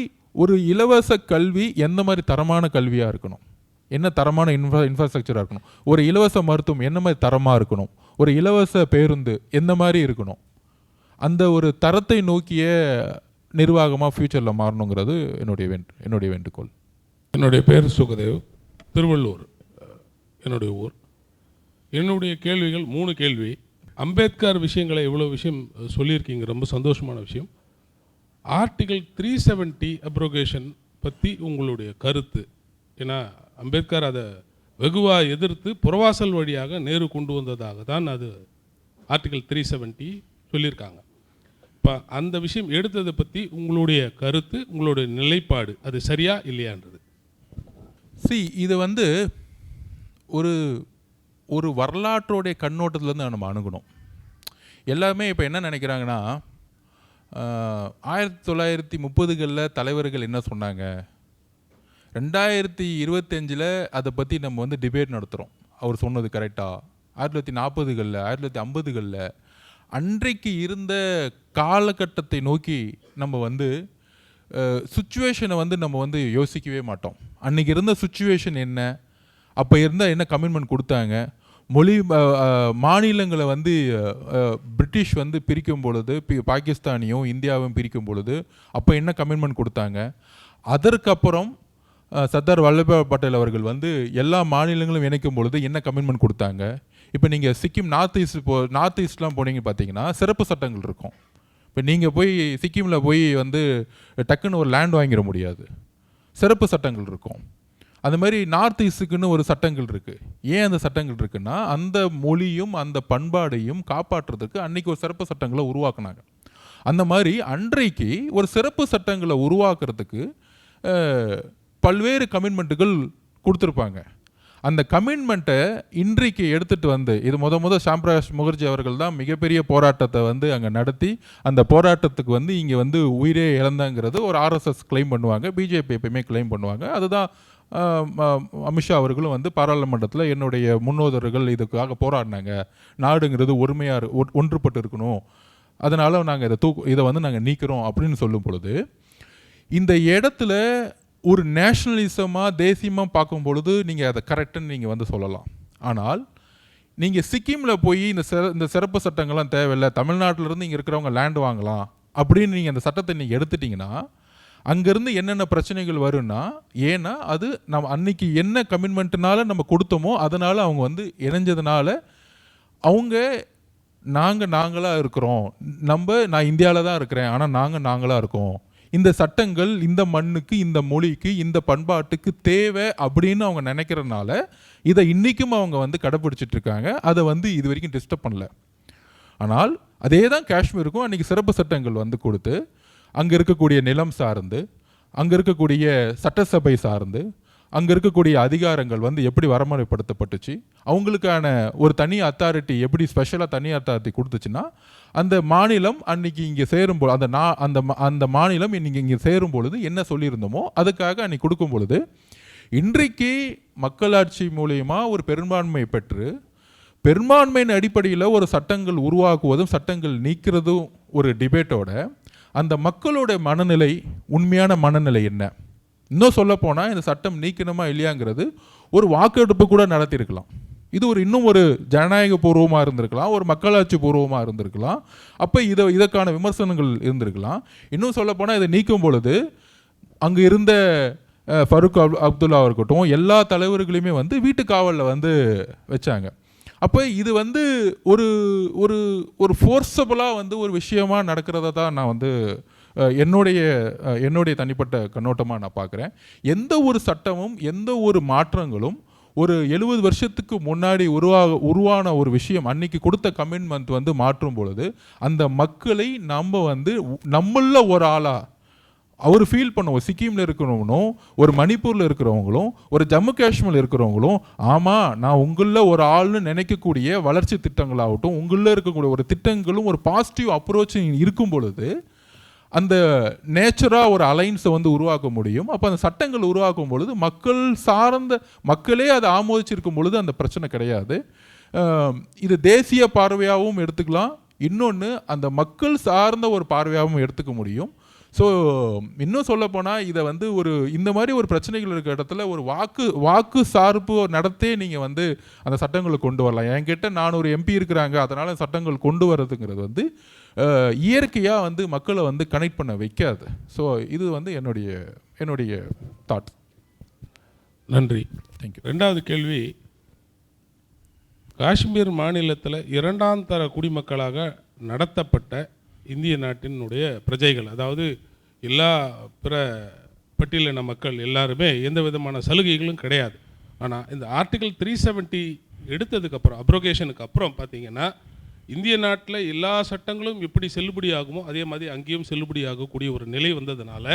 Speaker 6: ஒரு இலவச கல்வி எந்த மாதிரி தரமான கல்வியாக இருக்கணும், என்ன தரமான இன்ஃப்ராஸ்ட்ரக்சராக இருக்கணும், ஒரு இலவச மருத்துவம் என்ன மாதிரி தரமாக இருக்கணும், ஒரு இலவச பேருந்து எந்த மாதிரி இருக்கணும், அந்த ஒரு தரத்தை நோக்கிய நிர்வாகமாக ஃப்யூச்சரில் மாறணுங்கிறது என்னுடைய வேண்டுகோள்.
Speaker 8: என்னுடைய பேர் சுகதேவ், திருவள்ளூர் என்னுடைய ஊர். என்னுடைய கேள்விகள் 3 கேள்வி. அம்பேத்கர் விஷயங்களை இவ்வளோ விஷயம் சொல்லியிருக்கீங்க, ரொம்ப சந்தோஷமான விஷயம். ஆர்டிகல் 370 அப்ரோகேஷன் பற்றி உங்களுடைய கருத்து. ஏன்னா அம்பேத்கர் அதை வெகுவாக எதிர்த்து புறவாசல் வழியாக நேரு கொண்டு வந்ததாக தான் அது ஆர்டிகல் 370 சொல்லியிருக்காங்க. இப்போ அந்த விஷயம் எடுத்ததை பற்றி உங்களுடைய கருத்து, உங்களுடைய நிலைப்பாடு, அது சரியா இல்லையான்றது.
Speaker 6: இது வந்து ஒரு வரலாற்றோடைய கண்ணோட்டத்திலேருந்து நம்ம அணுகணும். எல்லாமே இப்போ என்ன நினைக்கிறாங்கன்னா, 1930களில் தலைவர்கள் என்ன சொன்னாங்க, 2025 அதை பற்றி நம்ம வந்து டிபேட் நடத்துகிறோம், அவர் சொன்னது கரெக்டாக. 1940களில் 1950களில் அன்றைக்கு இருந்த காலகட்டத்தை நோக்கி நம்ம வந்து சுச்சுவேஷனை வந்து நம்ம வந்து யோசிக்கவே மாட்டோம். அன்றைக்கி இருந்த சுச்சுவேஷன் என்ன, அப்போ இருந்தால் என்ன கமிட்மெண்ட் கொடுத்தாங்க, மாநிலங்களை வந்து பிரிட்டிஷ் வந்து பிரிக்கும் பொழுது, பாகிஸ்தானையும் இந்தியாவையும் பிரிக்கும் பொழுது அப்போ என்ன கமிட்மெண்ட் கொடுத்தாங்க. அதற்கப்புறம் சர்தார் வல்லபாய் பட்டேல் அவர்கள் வந்து எல்லா மாநிலங்களும் இணைக்கும் பொழுது என்ன கமிட்மெண்ட் கொடுத்தாங்க. இப்போ நீங்கள் சிக்கிம் நார்த் ஈஸ்ட்லாம் போனீங்க பார்த்தீங்கன்னா சிறப்பு சட்டங்கள் இருக்கும். இப்போ நீங்கள் போய் சிக்கிமில் போய் வந்து டக்குன்னு ஒரு லேண்ட் வாங்கிட முடியாது, சிறப்பு சட்டங்கள் இருக்கும். அது மாதிரி நார்த் ஈஸ்ட்டுக்குன்னு ஒரு சட்டங்கள் இருக்குது. ஏன் அந்த சட்டங்கள் இருக்குன்னா, அந்த மொழியும் அந்த பண்பாடையும் காப்பாற்றுறதுக்கு அன்றைக்கி ஒரு சிறப்பு சட்டங்களை உருவாக்குனாங்க. அந்த மாதிரி அன்றைக்கு ஒரு சிறப்பு சட்டங்களை உருவாக்குறதுக்கு பல்வேறு கமிட்மெண்ட்டுகள் கொடுத்துருப்பாங்க. அந்த கமிட்மெண்ட்டை இன்றைக்கு எடுத்துகிட்டு வந்து இது ஷாம்ராஜ் முகர்ஜி அவர்கள் தான் மிகப்பெரிய போராட்டத்தை வந்து அங்கே நடத்தி அந்த போராட்டத்துக்கு வந்து இங்கே வந்து உயிரே இழந்தாங்கிறது ஒரு RSS கிளைம் பண்ணுவாங்க, பிஜேபி எப்பயுமே கிளைம் பண்ணுவாங்க. அதுதான் அமித்ஷா அவர்களும் வந்து பாராளுமன்றத்தில் என்னுடைய முன்னோதர்கள் இதுக்காக போராடினாங்க, நாடுங்கிறது ஒன்றுபட்டு இருக்கணும், அதனால் நாங்கள் இதை வந்து நாங்கள் நீக்கிறோம் அப்படின்னு சொல்லும் பொழுது, இந்த இடத்துல ஒரு நேஷ்னலிசமாக தேசியமாக பார்க்கும் பொழுது நீங்கள் அதை கரெக்டுன்னு நீங்கள் வந்து சொல்லலாம். ஆனால் நீங்கள் சிக்கிமில் போய் இந்த சிறப்பு சட்டங்கள்லாம் தேவையில்லை, தமிழ்நாட்டிலேருந்து இங்கே இருக்கிறவங்க லேண்ட் வாங்கலாம் அப்படின்னு நீங்கள் அந்த சட்டத்தை நீங்கள் எடுத்துட்டிங்கன்னா அங்கேருந்து என்னென்ன பிரச்சனைகள் வரும்னா, ஏன்னா அது நம்ம அன்னைக்கு என்ன கமிட்மெண்ட்னால நம்ம கொடுத்தோமோ அதனால் அவங்க வந்து இணைஞ்சதுனால அவங்க நாங்களாக இருக்கிறோம், நான் இந்தியாவில் தான் இருக்கிறேன் ஆனால் நாங்களாக இருக்கோம், இந்த சட்டங்கள் இந்த மண்ணுக்கு இந்த மொழிக்கு இந்த பண்பாட்டுக்கு தேவை அப்படின்னு அவங்க நினைக்கிறதுனால இதை இன்றைக்கும் அவங்க வந்து கடைப்பிடிச்சிட்டு இருக்காங்க. அதை வந்து இது வரைக்கும் டிஸ்டர்ப் பண்ணல. ஆனால் அதே தான் காஷ்மீருக்கும் அன்றைக்கி சிறப்பு சட்டங்கள் வந்து கொடுத்து அங்கே இருக்கக்கூடிய நிலம் சார்ந்து, அங்கே இருக்கக்கூடிய சட்டசபை சார்ந்து, அங்கே இருக்கக்கூடிய அதிகாரங்கள் வந்து எப்படி வரமுறைப்படுத்தப்பட்டுச்சு, அவங்களுக்கான ஒரு தனி அத்தாரிட்டி எப்படி ஸ்பெஷலாக தனி அத்தாரிட்டி கொடுத்துச்சுன்னா, அந்த மாநிலம் அன்னைக்கு இங்கே சேரும்போது அந்த மாநிலம் இன்னைக்கு இங்கே சேரும் பொழுது என்ன சொல்லியிருந்தோமோ அதுக்காக அன்னைக்கு கொடுக்கும் பொழுது, இன்றைக்கு மக்களாட்சி மூலயமா ஒரு பெரும்பான்மை பெற்று பெரும்பான்மையின் அடிப்படையில் ஒரு சட்டங்கள் உருவாக்குவதும் சட்டங்கள் நீக்கிறதும் ஒரு டிபேட்டோட அந்த மக்களோட மனநிலை, உண்மையான மனநிலை என்ன, இன்னும் சொல்லப்போனால் இந்த சட்டம் நீக்கணுமா இல்லையாங்கிறது ஒரு வாக்கெடுப்பு கூட நடத்தியிருக்கலாம். இது ஒரு இன்னும் ஒரு ஜனநாயக பூர்வமாக இருந்திருக்கலாம், ஒரு மக்களாட்சி பூர்வமாக இருந்திருக்கலாம். அப்போ இதற்கான விமர்சனங்கள் இருந்திருக்கலாம். இன்னும் சொல்லப்போனால் இதை நீக்கும் பொழுது அங்கே இருந்த ஃபருக் அப்துல்லா இருக்கட்டும், எல்லா தலைவர்களையுமே வந்து வீட்டு காவலில் வந்து வச்சாங்க. அப்போ இது வந்து ஒரு ஒரு ஒரு ஃபோர்ஸபுளாக வந்து ஒரு விஷயமா நடக்கிறத தான் நான் வந்து என்னுடைய தனிப்பட்ட கண்ணோட்டமாக நான் பார்க்குறேன். எந்த ஒரு சட்டமும் எந்த ஒரு மாற்றங்களும் ஒரு 70 வருஷத்துக்கு முன்னாடி உருவான ஒரு விஷயம் அன்னைக்கு கொடுத்த கமிட்மெண்ட் வந்து மாற்றும் பொழுது அந்த மக்களை நம்ம வந்து நம்மள ஒரு ஆளாக அவர் ஃபீல் பண்ணுவோம். சிக்கிமில் இருக்கிறவங்களும் ஒரு மணிப்பூரில் இருக்கிறவங்களும் ஒரு ஜம்மு காஷ்மீரில் இருக்கிறவங்களும் ஆமாம் நான் உங்களில் ஒரு ஆள்னு நினைக்கக்கூடிய வளர்ச்சி திட்டங்களாகட்டும், உங்களில் இருக்கக்கூடிய ஒரு திட்டங்களும் ஒரு பாசிட்டிவ் அப்ரோச் இருக்கும் பொழுது அந்த நேச்சராக ஒரு அலைன்ஸை வந்து உருவாக்க முடியும். அப்போ அந்த சட்டங்கள் உருவாக்கும் பொழுது மக்கள் சார்ந்த மக்களே அதை ஆமோதிச்சிருக்கும் பொழுது அந்த பிரச்சனை கிடையாது. இது தேசிய பார்வையாகவும் எடுத்துக்கலாம், இன்னொன்று அந்த மக்கள் சார்ந்த ஒரு பார்வையாகவும் எடுத்துக்க முடியும். ஸோ இன்னும் சொல்லப்போனால் இதை வந்து ஒரு இந்த மாதிரி ஒரு பிரச்சனைகள் இருக்கிற இடத்துல ஒரு வாக்கு சார்பு நடத்தே நீங்கள் வந்து அந்த சட்டங்களை கொண்டு வரலாம். என்கிட்ட 400 MP இருக்கிறாங்க, அதனால் சட்டங்கள் கொண்டு வர்றதுங்கிறது வந்து இயற்கையாக வந்து மக்களை வந்து கனெக்ட் பண்ண வைக்காது. ஸோ இது வந்து என்னுடைய தாட்.
Speaker 8: நன்றி,
Speaker 6: தேங்க்யூ.
Speaker 8: ரெண்டாவது கேள்வி, காஷ்மீர் மாநிலத்தில் 2ஆம் தர குடிமக்களாக நடத்தப்பட்ட இந்திய நாட்டினுடைய பிரஜைகள், அதாவது எல்லா பிற பட்டியலின மக்கள் எல்லாருமே எந்த விதமான சலுகைகளும் கிடையாது. ஆனால் இந்த ஆர்டிகல் 370 எடுத்ததுக்கப்புறம் அப்ரோகேஷனுக்கு அப்புறம் பார்த்தீங்கன்னா இந்திய நாட்டில் எல்லா சட்டங்களும் எப்படி செல்லுபடி ஆகுமோ அதே மாதிரி அங்கேயும் செல்லுபடி ஆகக்கூடிய ஒரு நிலை வந்ததுனால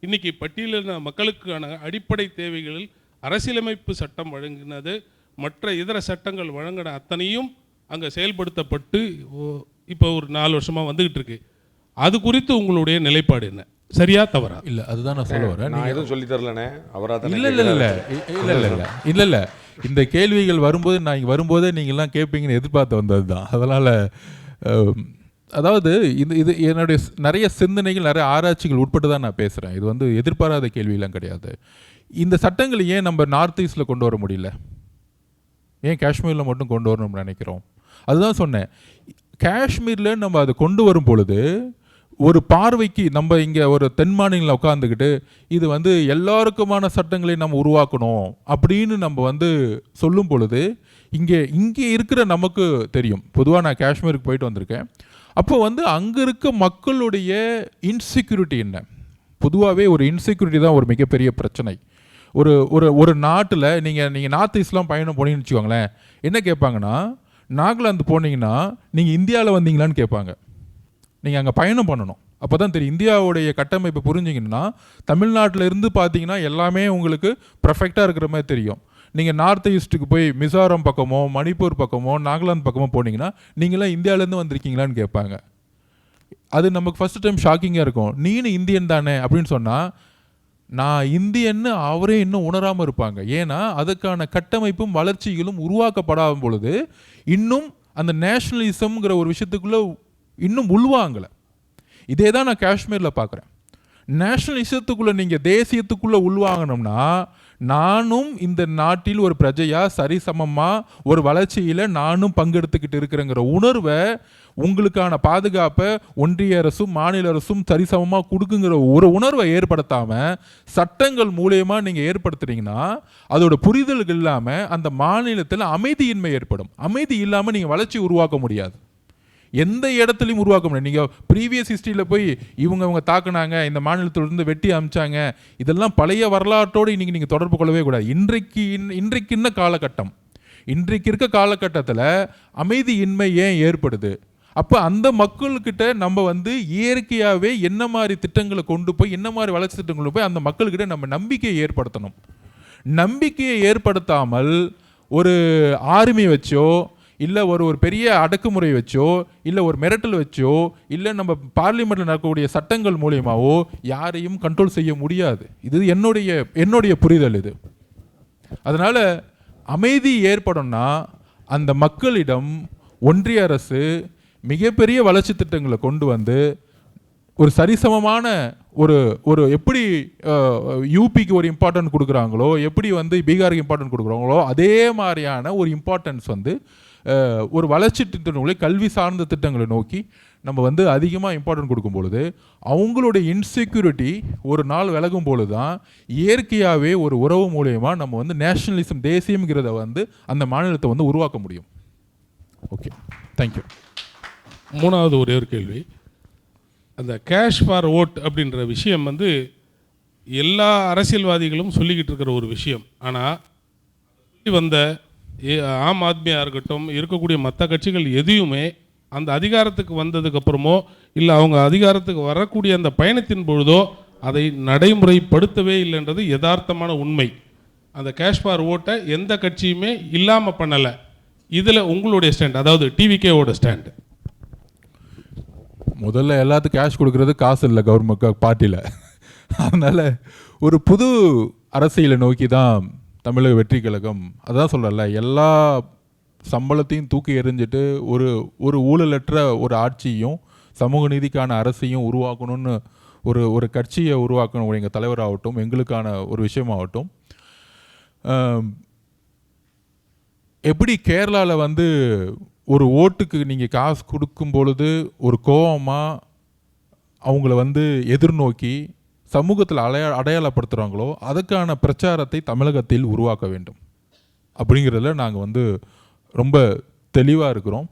Speaker 8: இன்றைக்கி பட்டியலின மக்களுக்கான அடிப்படை தேவைகளில் அரசியலமைப்பு சட்டம் வழங்கினது மற்ற இதர சட்டங்கள் வழங்கின அத்தனையும் அங்கே செயல்படுத்தப்பட்டு இப்போ ஒரு 4 வருஷமாக வந்துக்கிட்டு இருக்கு. அது குறித்து உங்களுடைய நிலைப்பாடு என்ன, சரியா தவறா?
Speaker 6: இல்லை, அதுதான் நான் சொல்ல வரேன்.
Speaker 9: நான் எதுவும் சொல்லி தரலனே, அவராக
Speaker 6: இல்லை இந்த கேள்விகள் வரும்போது நான் இங்கே வரும்போதே நீங்கள்லாம் கேட்பீங்கன்னு எதிர்பார்த்து வந்தது தான். அதனால் அதாவது இது என்னுடைய நிறைய சிந்தனைகள் நிறைய ஆராய்ச்சிகள் உட்பட்டு தான் நான் பேசுகிறேன். இது வந்து எதிர்பாராத கேள்வியெல்லாம் கிடையாது. இந்த சட்டங்களை ஏன் நம்ம நார்த் ஈஸ்டில் கொண்டு வர முடியல, ஏன் காஷ்மீரில் மட்டும் கொண்டு வரணும்னு நினைக்கிறோம்? அதுதான் சொன்னேன். காஷ்மீரில் நம்ம அதை கொண்டு வரும் பொழுது ஒரு பார்வைக்கு நம்ம இங்கே ஒரு தென் மாநிலங்களில் உட்காந்துக்கிட்டு இது வந்து எல்லாருக்குமான சட்டங்களை நம்ம உருவாக்கணும் அப்படின்னு நம்ம வந்து சொல்லும் பொழுது இங்கே இருக்கிற நமக்கு தெரியும். பொதுவாக நான் காஷ்மீருக்கு போயிட்டு வந்திருக்கேன். அப்போ வந்து அங்கே இருக்க மக்களுடைய இன்செக்யூரிட்டி என்ன, பொதுவாகவே ஒரு இன்செக்யூரிட்டி தான் ஒரு மிகப்பெரிய பிரச்சனை. ஒரு நாட்டில் நீங்கள் நார்த் ஈஸ்ட்லாம் பயணம் போனீங்கன்னு வச்சுக்கோங்களேன், என்ன கேட்பாங்கன்னா, நாகாலாந்து போனீங்கன்னா நீங்கள் இந்தியாவில் வந்தீங்களான்னு கேட்பாங்க. நீங்கள் அங்கே பயணம் பண்ணணும், அப்போ தான் தெரியும். இந்தியாவுடைய கட்டமைப்பு புரிஞ்சிங்கன்னா தமிழ்நாட்டில் இருந்து பார்த்தீங்கன்னா எல்லாமே உங்களுக்கு பர்ஃபெக்டாக இருக்கிற மாதிரி தெரியும். நீங்கள் நார்த் ஈஸ்ட்டுக்கு போய் மிசோரம் பக்கமோ மணிப்பூர் பக்கமோ நாகாலாந்து பக்கமோ போனீங்கன்னா நீங்களாம் இந்தியாவிலேருந்து வந்திருக்கீங்களான்னு கேட்பாங்க. அது நமக்கு ஃபஸ்ட் டைம் ஷாக்கிங்காக இருக்கும். நீனு இந்தியன் தானே அப்படின்னு சொன்னால் நான் இந்தியன்னு அவரே இன்னும் உணராமல் இருப்பாங்க. ஏன்னா அதுக்கான கட்டமைப்பும் வளர்ச்சிகளும் உருவாக்கப்படாத பொழுது இன்னும் அந்த நேஷ்னலிசம்ங்கிற ஒரு விஷயத்துக்குள்ளே இன்னும் உள்வாங்கலை. இதே தான் நான் காஷ்மீரில் பார்க்குறேன். நேஷ்னலிசத்துக்குள்ளே நீங்கள் தேசியத்துக்குள்ளே உள்வாங்கணும்னா நானும் இந்த நாட்டில் ஒரு பிரஜையாக சரிசமமாக ஒரு வளர்ச்சியில் நானும் பங்கெடுத்துக்கிட்டு இருக்கிறேங்கிற உணர்வை, உங்களுக்கான பாதுகாப்பை ஒன்றிய அரசும் மாநில அரசும் சரிசமமாக கொடுக்குங்கிற ஒரு உணர்வை ஏற்படுத்தாமல் சட்டங்கள் மூலயமா நீங்கள் ஏற்படுத்துறீங்கன்னா அதோட புரிதல்கள் இல்லாமல் அந்த மாநிலத்தில் அமைதியின்மை ஏற்படும். அமைதி இல்லாமல் நீங்கள் வளர்ச்சி உருவாக்க முடியாது, எந்த இடத்துலையும் உருவாக்க முடியாது. நீங்கள் ப்ரீவியஸ் ஹிஸ்ட்ரியில் போய் இவங்க தாக்குனாங்க, இந்த மாநிலத்திலிருந்து வெட்டி அமிச்சாங்க, இதெல்லாம் பழைய வரலாற்றோடு இன்றைக்கி நீங்கள் தொடர்பு கொள்ளவே கூடாது. இன்றைக்கு என்ன காலகட்டம், இன்றைக்கு இருக்க காலகட்டத்தில் அமைதியின்மை ஏன் ஏற்படுது? அப்போ அந்த மக்கள்கிட்ட நம்ம வந்து இயற்கையாகவே என்ன மாதிரி திட்டங்களை கொண்டு போய் என்ன மாதிரி வளர்ச்சி திட்டங்களை போய் அந்த மக்கள்கிட்ட நம்ம நம்பிக்கையை ஏற்படுத்தணும். நம்பிக்கையை ஏற்படுத்தாமல் ஒரு ஆர்மி வச்சோ இல்லை ஒரு பெரிய அடக்குமுறை வச்சோ இல்லை ஒரு மிரட்டல் வச்சோ இல்லை நம்ம பார்லிமெண்ட்டில் நடக்கக்கூடிய சட்டங்கள் மூலியமாவோ யாரையும் கண்ட்ரோல் செய்ய முடியாது. இது என்னுடைய புரிதல் இது. அதனால் அமைதி ஏற்படும்னா அந்த மக்களிடம் ஒன்றிய அரசு மிகப்பெரிய வளர்ச்சி திட்டங்களை கொண்டு வந்து ஒரு சரிசமமான ஒரு எப்படி யூபிக்கு ஒரு இம்பார்ட்டன்ட் கொடுக்குறாங்களோ, எப்படி வந்து பீகாருக்கு இம்பார்ட்டன்ட் கொடுக்குறாங்களோ, அதே மாதிரியான ஒரு இம்பார்ட்டன்ஸ் வந்து ஒரு வளர்ச்சி திட்டங்களை, கல்வி சார்ந்த திட்டங்களை நோக்கி நம்ம வந்து அதிகமாக இம்பார்ட்டன்ட் கொடுக்கும் பொழுது அவங்களுடைய இன்செக்யூரிட்டி ஒரு நாள் விலகும் பொழுது தான் இயற்கையாகவே ஒரு உறவு மூலயமா நம்ம வந்து நேஷனலிசம், தேசியம்ங்கிறத வந்து அந்த மாநிலத்தை வந்து உருவாக்க முடியும். Okay, thank you.
Speaker 8: மூணாவது ஒரே ஒரு கேள்வி. அந்த கேஷ் ஃபார் ஓட் அப்படின்ற விஷயம் வந்து எல்லா அரசியல்வாதிகளும் சொல்லிக்கிட்டு இருக்கிற ஒரு விஷயம். ஆனால் வந்த ஆம் ஆத்மியாக இருக்கட்டும், இருக்கக்கூடிய மற்ற கட்சிகள் எதையுமே அந்த அதிகாரத்துக்கு வந்ததுக்கப்புறமோ இல்லை அவங்க அதிகாரத்துக்கு வரக்கூடிய அந்த பயணத்தின் பொழுதோ அதை நடைமுறைப்படுத்தவே இல்லைன்றது யதார்த்தமான உண்மை. அந்த கேஷ் ஃபார் ஓட்டை எந்த கட்சியுமே இல்லாமல் பண்ணலை. இதில் உங்களுடைய ஸ்டாண்ட், அதாவது டிவிகேவோட ஸ்டாண்ட்?
Speaker 6: முதல்ல எல்லாத்துக்கும் கேஷ் கொடுக்கறது காசு இல்லை கவர்மெண்ட் பார்ட்டியில். அதனால் ஒரு புது அரசியலை நோக்கி தான் தமிழக வெற்றி கழகம், அதான் சொல்கிறல, எல்லா சம்பளத்தையும் தூக்கி எறிஞ்சிட்டு ஒரு ஊழலற்ற ஒரு ஆட்சியும் சமூக நீதிக்கான அரசையும் உருவாக்கணும்னு ஒரு கட்சியை உருவாக்கணும். எங்கள் தலைவராகட்டும், எங்களுக்கான ஒரு விஷயமாகட்டும். எப்படி கேரளாவில் வந்து ஒரு ஓட்டுக்கு நீங்கள் காசு கொடுக்கும் பொழுது ஒரு கோபமாக அவங்கள வந்து எதிர்நோக்கி சமூகத்தில் அடையாளப்படுத்துகிறாங்களோ, அதுக்கான பிரச்சாரத்தை தமிழகத்தில் உருவாக்க வேண்டும் அப்படிங்கிறதுல நாங்கள் வந்து ரொம்ப தெளிவாக இருக்கிறோம்.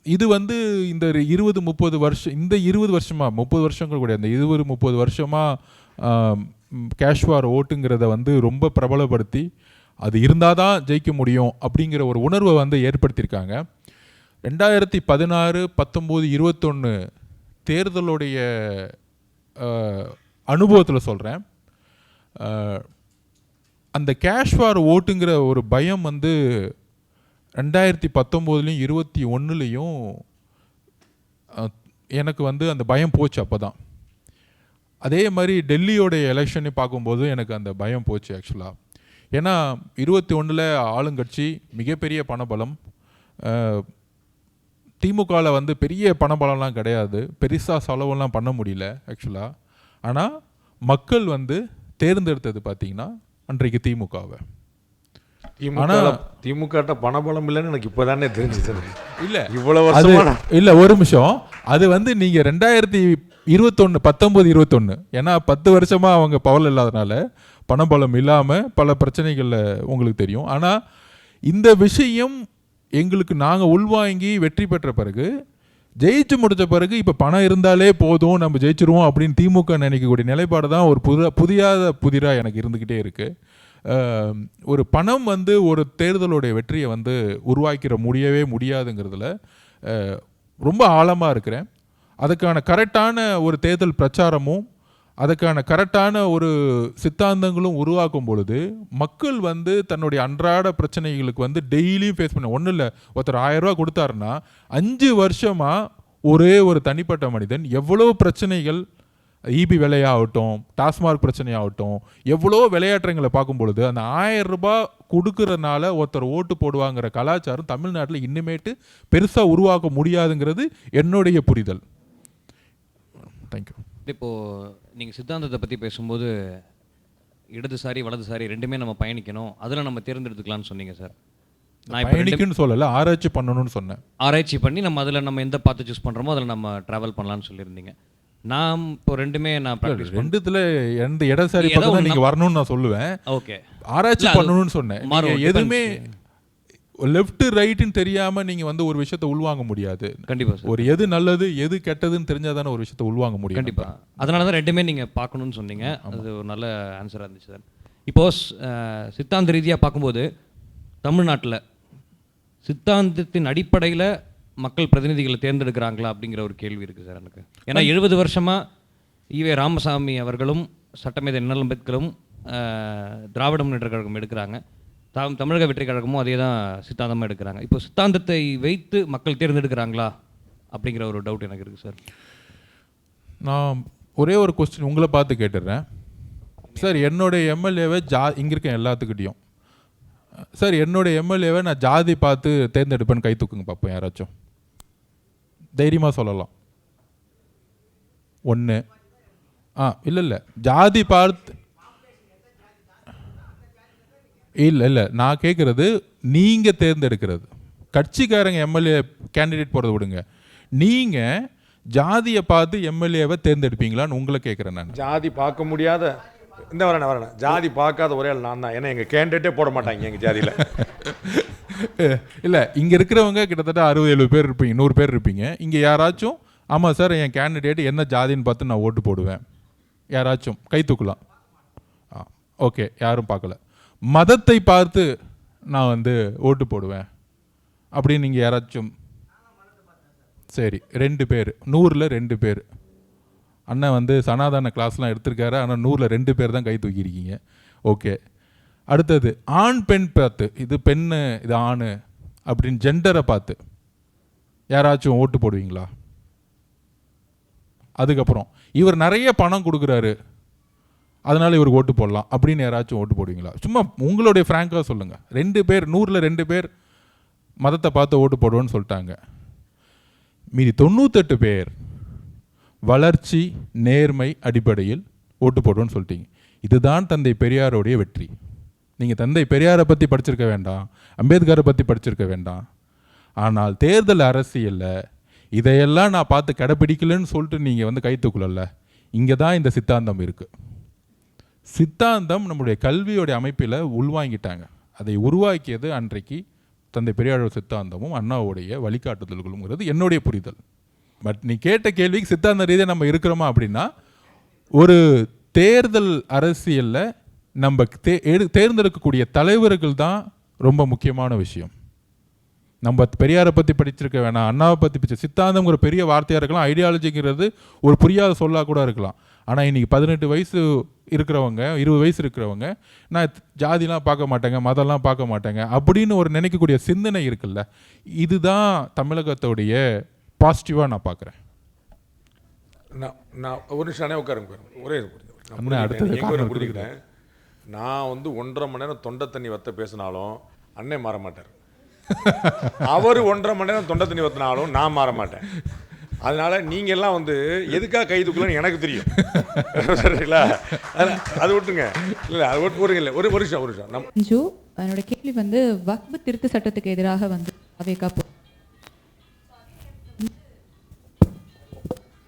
Speaker 6: இது வந்து இந்த 20-30 வருஷம், இந்த 20 வருஷமாக 30 வருஷங்கள் கூட, இந்த 20-30 வருஷமாக கேஷ் ஃபார் ஓட்டுங்கிறத வந்து ரொம்ப பிரபலப்படுத்தி அது இருந்தால் தான் ஜெயிக்க முடியும் அப்படிங்கிற ஒரு உணர்வை வந்து ஏற்படுத்தியிருக்காங்க. 2016, 19, 21 தேர்தலுடைய அனுபவத்தில் சொல்கிறேன். அந்த கேஷ் ஃபார் ஓட்டுங்கிற ஒரு பயம் வந்து 2019லையும் 21லையும் எனக்கு வந்து அந்த பயம் போச்சு. அப்போ தான் அதே மாதிரி டெல்லியோடைய எலெக்ஷனை பார்க்கும்போது எனக்கு அந்த பயம் போச்சு ஆக்சுவலாக. ஏன்னா 21ல் ஆளுங்கட்சி மிகப்பெரிய பணபலம், திமுகவில் வந்து பெரிய பணபலம்லாம் கிடையாது, பெருசாக செலவெல்லாம் பண்ண முடியல ஆக்சுவலாக. ஆனால் மக்கள் வந்து தேர்ந்தெடுத்தது பார்த்தீங்கன்னா அன்றைக்கு திமுகவை.
Speaker 9: ஆனால் திமுக பணபலம் இல்லைன்னு எனக்கு இப்போ தானே தெரிஞ்சுது.
Speaker 6: இல்லை
Speaker 9: இவ்வளோ வருஷம்
Speaker 6: இல்லை, ஒரு நிமிஷம். அது வந்து நீங்கள் 2021, 19, 21, ஏன்னா 10 வருஷமாக அவங்க பவர் இல்லாதனால பணபலம் இல்லாமல் பல பிரச்சனைகளில் உங்களுக்கு தெரியும். ஆனால் இந்த விஷயம் எங்களுக்கு நாங்கள் உள்வாங்கி வெற்றி பெற்ற பிறகு, ஜெயிச்சு முடித்த பிறகு இப்போ பணம் இருந்தாலே போதும் நம்ம ஜெயிச்சிருவோம் அப்படின்னு திமுக நினைக்கக்கூடிய நிலைப்பாடு தான் ஒரு புதிராக எனக்கு இருந்துக்கிட்டே இருக்குது. ஒரு பணம் வந்து ஒரு தேர்தலுடைய வெற்றியை வந்து உருவாக்கிற முடியாதுங்கிறதுல ரொம்ப ஆழமாக இருக்கிறேன். அதுக்கான கரெக்டான ஒரு தேர்தல் பிரச்சாரமும் அதுக்கான கரெக்டான ஒரு சித்தாந்தங்களும் உருவாக்கும் பொழுது மக்கள் வந்து தன்னுடைய அன்றாட பிரச்சனைகளுக்கு வந்து டெய்லியும் ஃபேஸ் பண்ண, ஒன்றும் இல்லை, ஒருத்தர் 1000 ரூபா கொடுத்தாருன்னா 5 வருஷமாக ஒரே ஒரு தனிப்பட்ட மனிதன் எவ்வளோ பிரச்சனைகள், இபி விலையாகட்டும், டாஸ்மார்க் பிரச்சனையாகட்டும், எவ்வளோ விளையாட்டுங்களை பார்க்கும் பொழுது அந்த 1000 ரூபாய் கொடுக்கறதுனால ஒருத்தர் ஓட்டு போடுவாங்கிற கலாச்சாரம் தமிழ்நாட்டில் இன்னுமேட்டு பெருசாக உருவாக்க முடியாதுங்கிறது என்னுடைய புரிதல். தேங்க்யூ.
Speaker 12: இப்போது நீங்கள் சித்தாந்தத்தை பற்றி பேசும்போது இடதுசாரி வலதுசாரி ரெண்டுமே நம்ம பயணிக்கணும், அதில் நம்ம தேர்ந்தெடுத்துக்கலாம்னு சொன்னீங்க சார்.
Speaker 6: நான் பயணிக்குன்னு சொல்லலை, ஆராய்ச்சி பண்ணணும்னு சொன்னேன்.
Speaker 12: ஆராய்ச்சி பண்ணி நம்ம அதில் நம்ம எந்த பாத்து சூஸ் பண்ணுறோமோ அதில் நம்ம ட்ராவல் பண்ணலான்னு சொல்லியிருந்தீங்க. நான் இப்போ ரெண்டுமே நான்
Speaker 6: ரெண்டுத்துல எந்த இடதுசாரி பக்கம் நீங்கள் வரணும்னு நான் சொல்லுவேன்.
Speaker 12: ஓகே,
Speaker 6: ஆராய்ச்சி பண்ணணும்னு சொன்னேன். எதுவுமே லெஃப்ட் ரைட்டுன்னு தெரியாமல் நீங்கள் வந்து ஒரு விஷயத்தை உள்வாங்க முடியாது.
Speaker 12: கண்டிப்பாக.
Speaker 6: ஒரு எது நல்லது எது கெட்டதுன்னு தெரிஞ்சால் தானே ஒரு விஷயத்தை உள்வாங்க முடியும்.
Speaker 12: கண்டிப்பாக. அதனால தான் ரெண்டுமே நீங்கள் பார்க்கணுன்னு சொன்னீங்க. அது ஒரு நல்ல ஆன்சராக இருந்துச்சு சார். இப்போது சித்தாந்த ரீதியாக பார்க்கும்போது தமிழ்நாட்டில் சித்தாந்தத்தின் அடிப்படையில் மக்கள் பிரதிநிதிகளை தேர்ந்தெடுக்கிறாங்களா அப்படிங்கிற ஒரு கேள்வி இருக்குது சார் எனக்கு. ஏன்னா 70 வருஷமாக ஈவே ராமசாமி அவர்களும் சட்டமேதை அண்ணல் அம்பேத்கரும் திராவிட முன்னேற்ற கழகம் எடுக்கிறாங்க, தமிழக வெற்றி கழகமும் அதே தான் சித்தாந்தமாக எடுக்கிறாங்க. இப்போ சித்தாந்தத்தை வைத்து மக்கள் தேர்ந்தெடுக்கிறாங்களா அப்படிங்கிற ஒரு டவுட் எனக்கு இருக்குது சார்.
Speaker 6: நான் ஒரே ஒரு கொஸ்டின் உங்களை பார்த்து கேட்டுடுறேன் சார். என்னுடைய எம்எல்ஏவை இங்கே இருக்கேன் எல்லாத்துக்கிட்டையும் சார், என்னுடைய எம்எல்ஏவை நான் ஜாதி பார்த்து தேர்ந்தெடுப்பேன்னு கை தூக்குங்க பார்ப்போம். யாராச்சும் தைரியமாக சொல்லலாம். ஒன்று இல்லை ஜாதி பார்த்து இல்லை நான் கேட்குறது நீங்கள் தேர்ந்தெடுக்கிறது. கட்சிக்காரங்க எம்எல்ஏ கேண்டிடேட் போகிறத விடுங்க, நீங்கள் ஜாதியை பார்த்து எம்எல்ஏவை தேர்ந்தெடுப்பீங்களான்னு உங்களை கேட்குறேன் நான்.
Speaker 9: ஜாதி பார்க்க முடியாத இந்த வரேன் ஜாதி பார்க்காத ஒரே ஆள் நான் தான். ஏன்னா எங்கள் கேண்டிடேட்டே போட மாட்டாங்க எங்கள் ஜாதியில்.
Speaker 6: இல்லை இங்கே இருக்கிறவங்க கிட்டத்தட்ட 60-70 பேர் இருப்பீங்க, 100 பேர் இருப்பீங்க. இங்கே யாராச்சும் ஆமாம் சார் என் கேண்டிடேட் என்ன ஜாதின்னு பார்த்து நான் ஓட்டு போடுவேன் யாராச்சும் கை தூக்கலாம்? ஓகே, யாரும் பார்க்கல. மதத்தை பார்த்து நான் வந்து ஓட்டு போடுவேன் அப்படின்னு நீங்கள் யாராச்சும்? சரி, 2 பேர், 100ல் 2 பேர். அண்ணன் வந்து சனாதன கிளாஸ்லாம் எடுத்திருக்காரு, ஆனால் 100ல் 2 பேர் தான் கை தூக்கியிருக்கீங்க. ஓகே, அடுத்தது ஆண் பெண் பார்த்து, இது பெண்ணு இது ஆண் அப்படின்னு ஜெண்டரை பார்த்து யாராச்சும் ஓட்டு போடுவீங்களா? அதுக்கப்புறம் இவர் நிறைய பணம் கொடுக்குறாரு அதனால் இவருக்கு ஓட்டு போடலாம் அப்படின்னு யாராச்சும் ஓட்டு போடுவீங்களா? சும்மா உங்களுடைய ஃப்ராங்காக சொல்லுங்கள். 2 பேர், 100ல் 2 பேர் மதத்தை பார்த்து ஓட்டு போடுவோன்னு சொல்லிட்டாங்க. மீதி 98 பேர் வளர்ச்சி நேர்மை அடிப்படையில் ஓட்டு போடுவோன்னு சொல்லிட்டீங்க. இதுதான் தந்தை பெரியாருடைய வெற்றி. நீங்கள் தந்தை பெரியாரை பற்றி படிச்சிருக்க வேண்டாம், அம்பேத்கரை பற்றி படிச்சிருக்க வேண்டாம். ஆனால் தேர்தல் அரசியலில் இதையெல்லாம் நான் பார்த்து கடைப்பிடிக்கலன்னு சொல்லிட்டு நீங்கள் வந்து கை தூக்கல. இங்கே தான் இந்த சித்தாந்தம் இருக்குது. சித்தாந்தம் நம்முடைய கல்வியோடைய அமைப்பில் உள்வாங்கிட்டாங்க. அதை உருவாக்கியது அன்றைக்கு தந்தை பெரியாரோட சித்தாந்தமும் அண்ணாவுடைய வழிகாட்டுதல்களுங்கிறது என்னுடைய புரிதல். பட் நீ கேட்ட கேள்விக்கு சித்தாந்த ரீதியாக நம்ம இருக்கிறோமா அப்படின்னா, ஒரு தேர்தல் அரசியலில் நம்ம தேர்ந்தெடுக்கக்கூடிய தலைவர்கள் தான் ரொம்ப முக்கியமான விஷயம். நம்ம பெரியாரை பற்றி படிச்சிருக்க வேணாம், அண்ணாவை பற்றி படிச்ச சித்தாந்தம்ங்கிற பெரிய வார்த்தையாக இருக்கலாம், ஐடியாலஜிங்கிறது ஒரு புரியாத சொல்லாக கூட இருக்கலாம். ஆனால் இன்றைக்கி 18 வயசு இருக்கிறவங்க, 20 வயசு இருக்கிறவங்க நான் ஜாதிலாம் பார்க்க மாட்டேங்க, மதம்லாம் பார்க்க மாட்டேங்க அப்படின்னு ஒரு நினைக்கக்கூடிய சிந்தனை இருக்குல்ல, இதுதான் தமிழகத்தோடைய பாசிட்டிவாக நான் பார்க்குறேன்.
Speaker 9: நான் ஒரு நிமிஷம் உட்காருங்க, ஒரே புரிஞ்சுக்கிட்டேன். நான் வந்து 1.5 மணி நேரம் தொண்டை தண்ணி வத்த பேசினாலும் அண்ணே மாற மாட்டார். அவர் 1.5 மணி நேரம் தொண்டை தண்ணி வத்தினாலும் நான் மாற மாட்டேன். அதனால நீங்க எல்லாம் வந்து எதுக்காக கை தூக்கலன்னு எனக்கு தெரியும். சரிங்களா? அது விட்டுருங்க. இல்லை அது விட்டு ஒரு வருஷம்
Speaker 13: என்னோட கேள்வி வந்து வக்ஃப் திருத்த சட்டத்துக்கு எதிராக வந்து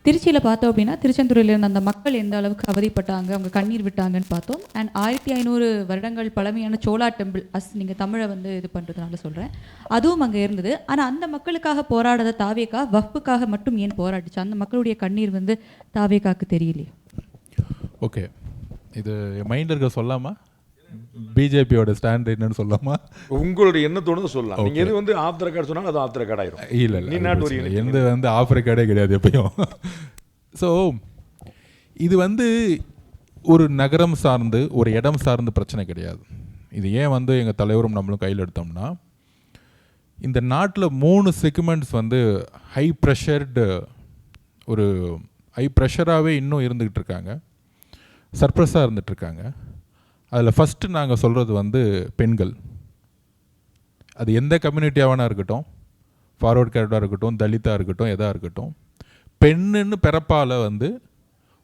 Speaker 13: திருச்சியில் பார்த்தோம் அப்படின்னா திருச்செந்தூரில் இருந்த அந்த மக்கள் எந்த அளவுக்கு அவதிப்பட்டாங்க, அவங்க கண்ணீர் விட்டாங்கன்னு பார்த்தோம். அண்ட் 1500 வருடங்கள் பழமையான சோழா டெம்பிள், நீங்கள் தமிழை வந்து இது பண்ணுறதுனால சொல்கிறேன், அதுவும் அங்கே இருந்தது. ஆனால் அந்த மக்களுக்காக போராடாத தாவேகா வக்ஃபுக்காக மட்டும் ஏன் போராடிச்சு? அந்த மக்களுடைய கண்ணீர் வந்து தாவேகாக்கு தெரியலையே.
Speaker 6: ஓகே, இது மைண்டில் இருக்க சொல்லாமா? பிஜேபியோட ஸ்டாண்ட் என்னன்னு சொல்லாமா?
Speaker 9: உங்களுடைய என்ன தோணுது சொல்லலாம். நீங்க எது வந்து ஆஃப் த ரெக்கார்ட் சொன்னாலும் அது ஆஃப் த ரெக்கார்ட் ஆயிரும்.
Speaker 6: இல்லை எந்த வந்து ஆஃப் ரெக்கார்டே கிடையாது எப்பயும். ஸோ இது வந்து ஒரு நகரம் சார்ந்து ஒரு இடம் சார்ந்து பிரச்சனை கிடையாது. இது ஏன் வந்து எங்கள் தலைவரும் நம்மளும் கையில் எடுத்தோம்னா, இந்த நாட்டில் 3 செக்மெண்ட்ஸ் வந்து ஹை ப்ரெஷராகவே இன்னும் இருந்துக்கிட்டு இருக்காங்க, சர்ப்ரஸாக இருந்துகிட்ருக்காங்க. அதில் ஃபஸ்ட்டு நாங்கள் சொல்கிறது வந்து பெண்கள். அது எந்த கம்யூனிட்டியாவானா இருக்கட்டும், ஃபார்வர்ட் கேரக்டாக இருக்கட்டும், தலித்தாக இருக்கட்டும், எதாக இருக்கட்டும், பெண்ணுன்னு பிறப்பால் வந்து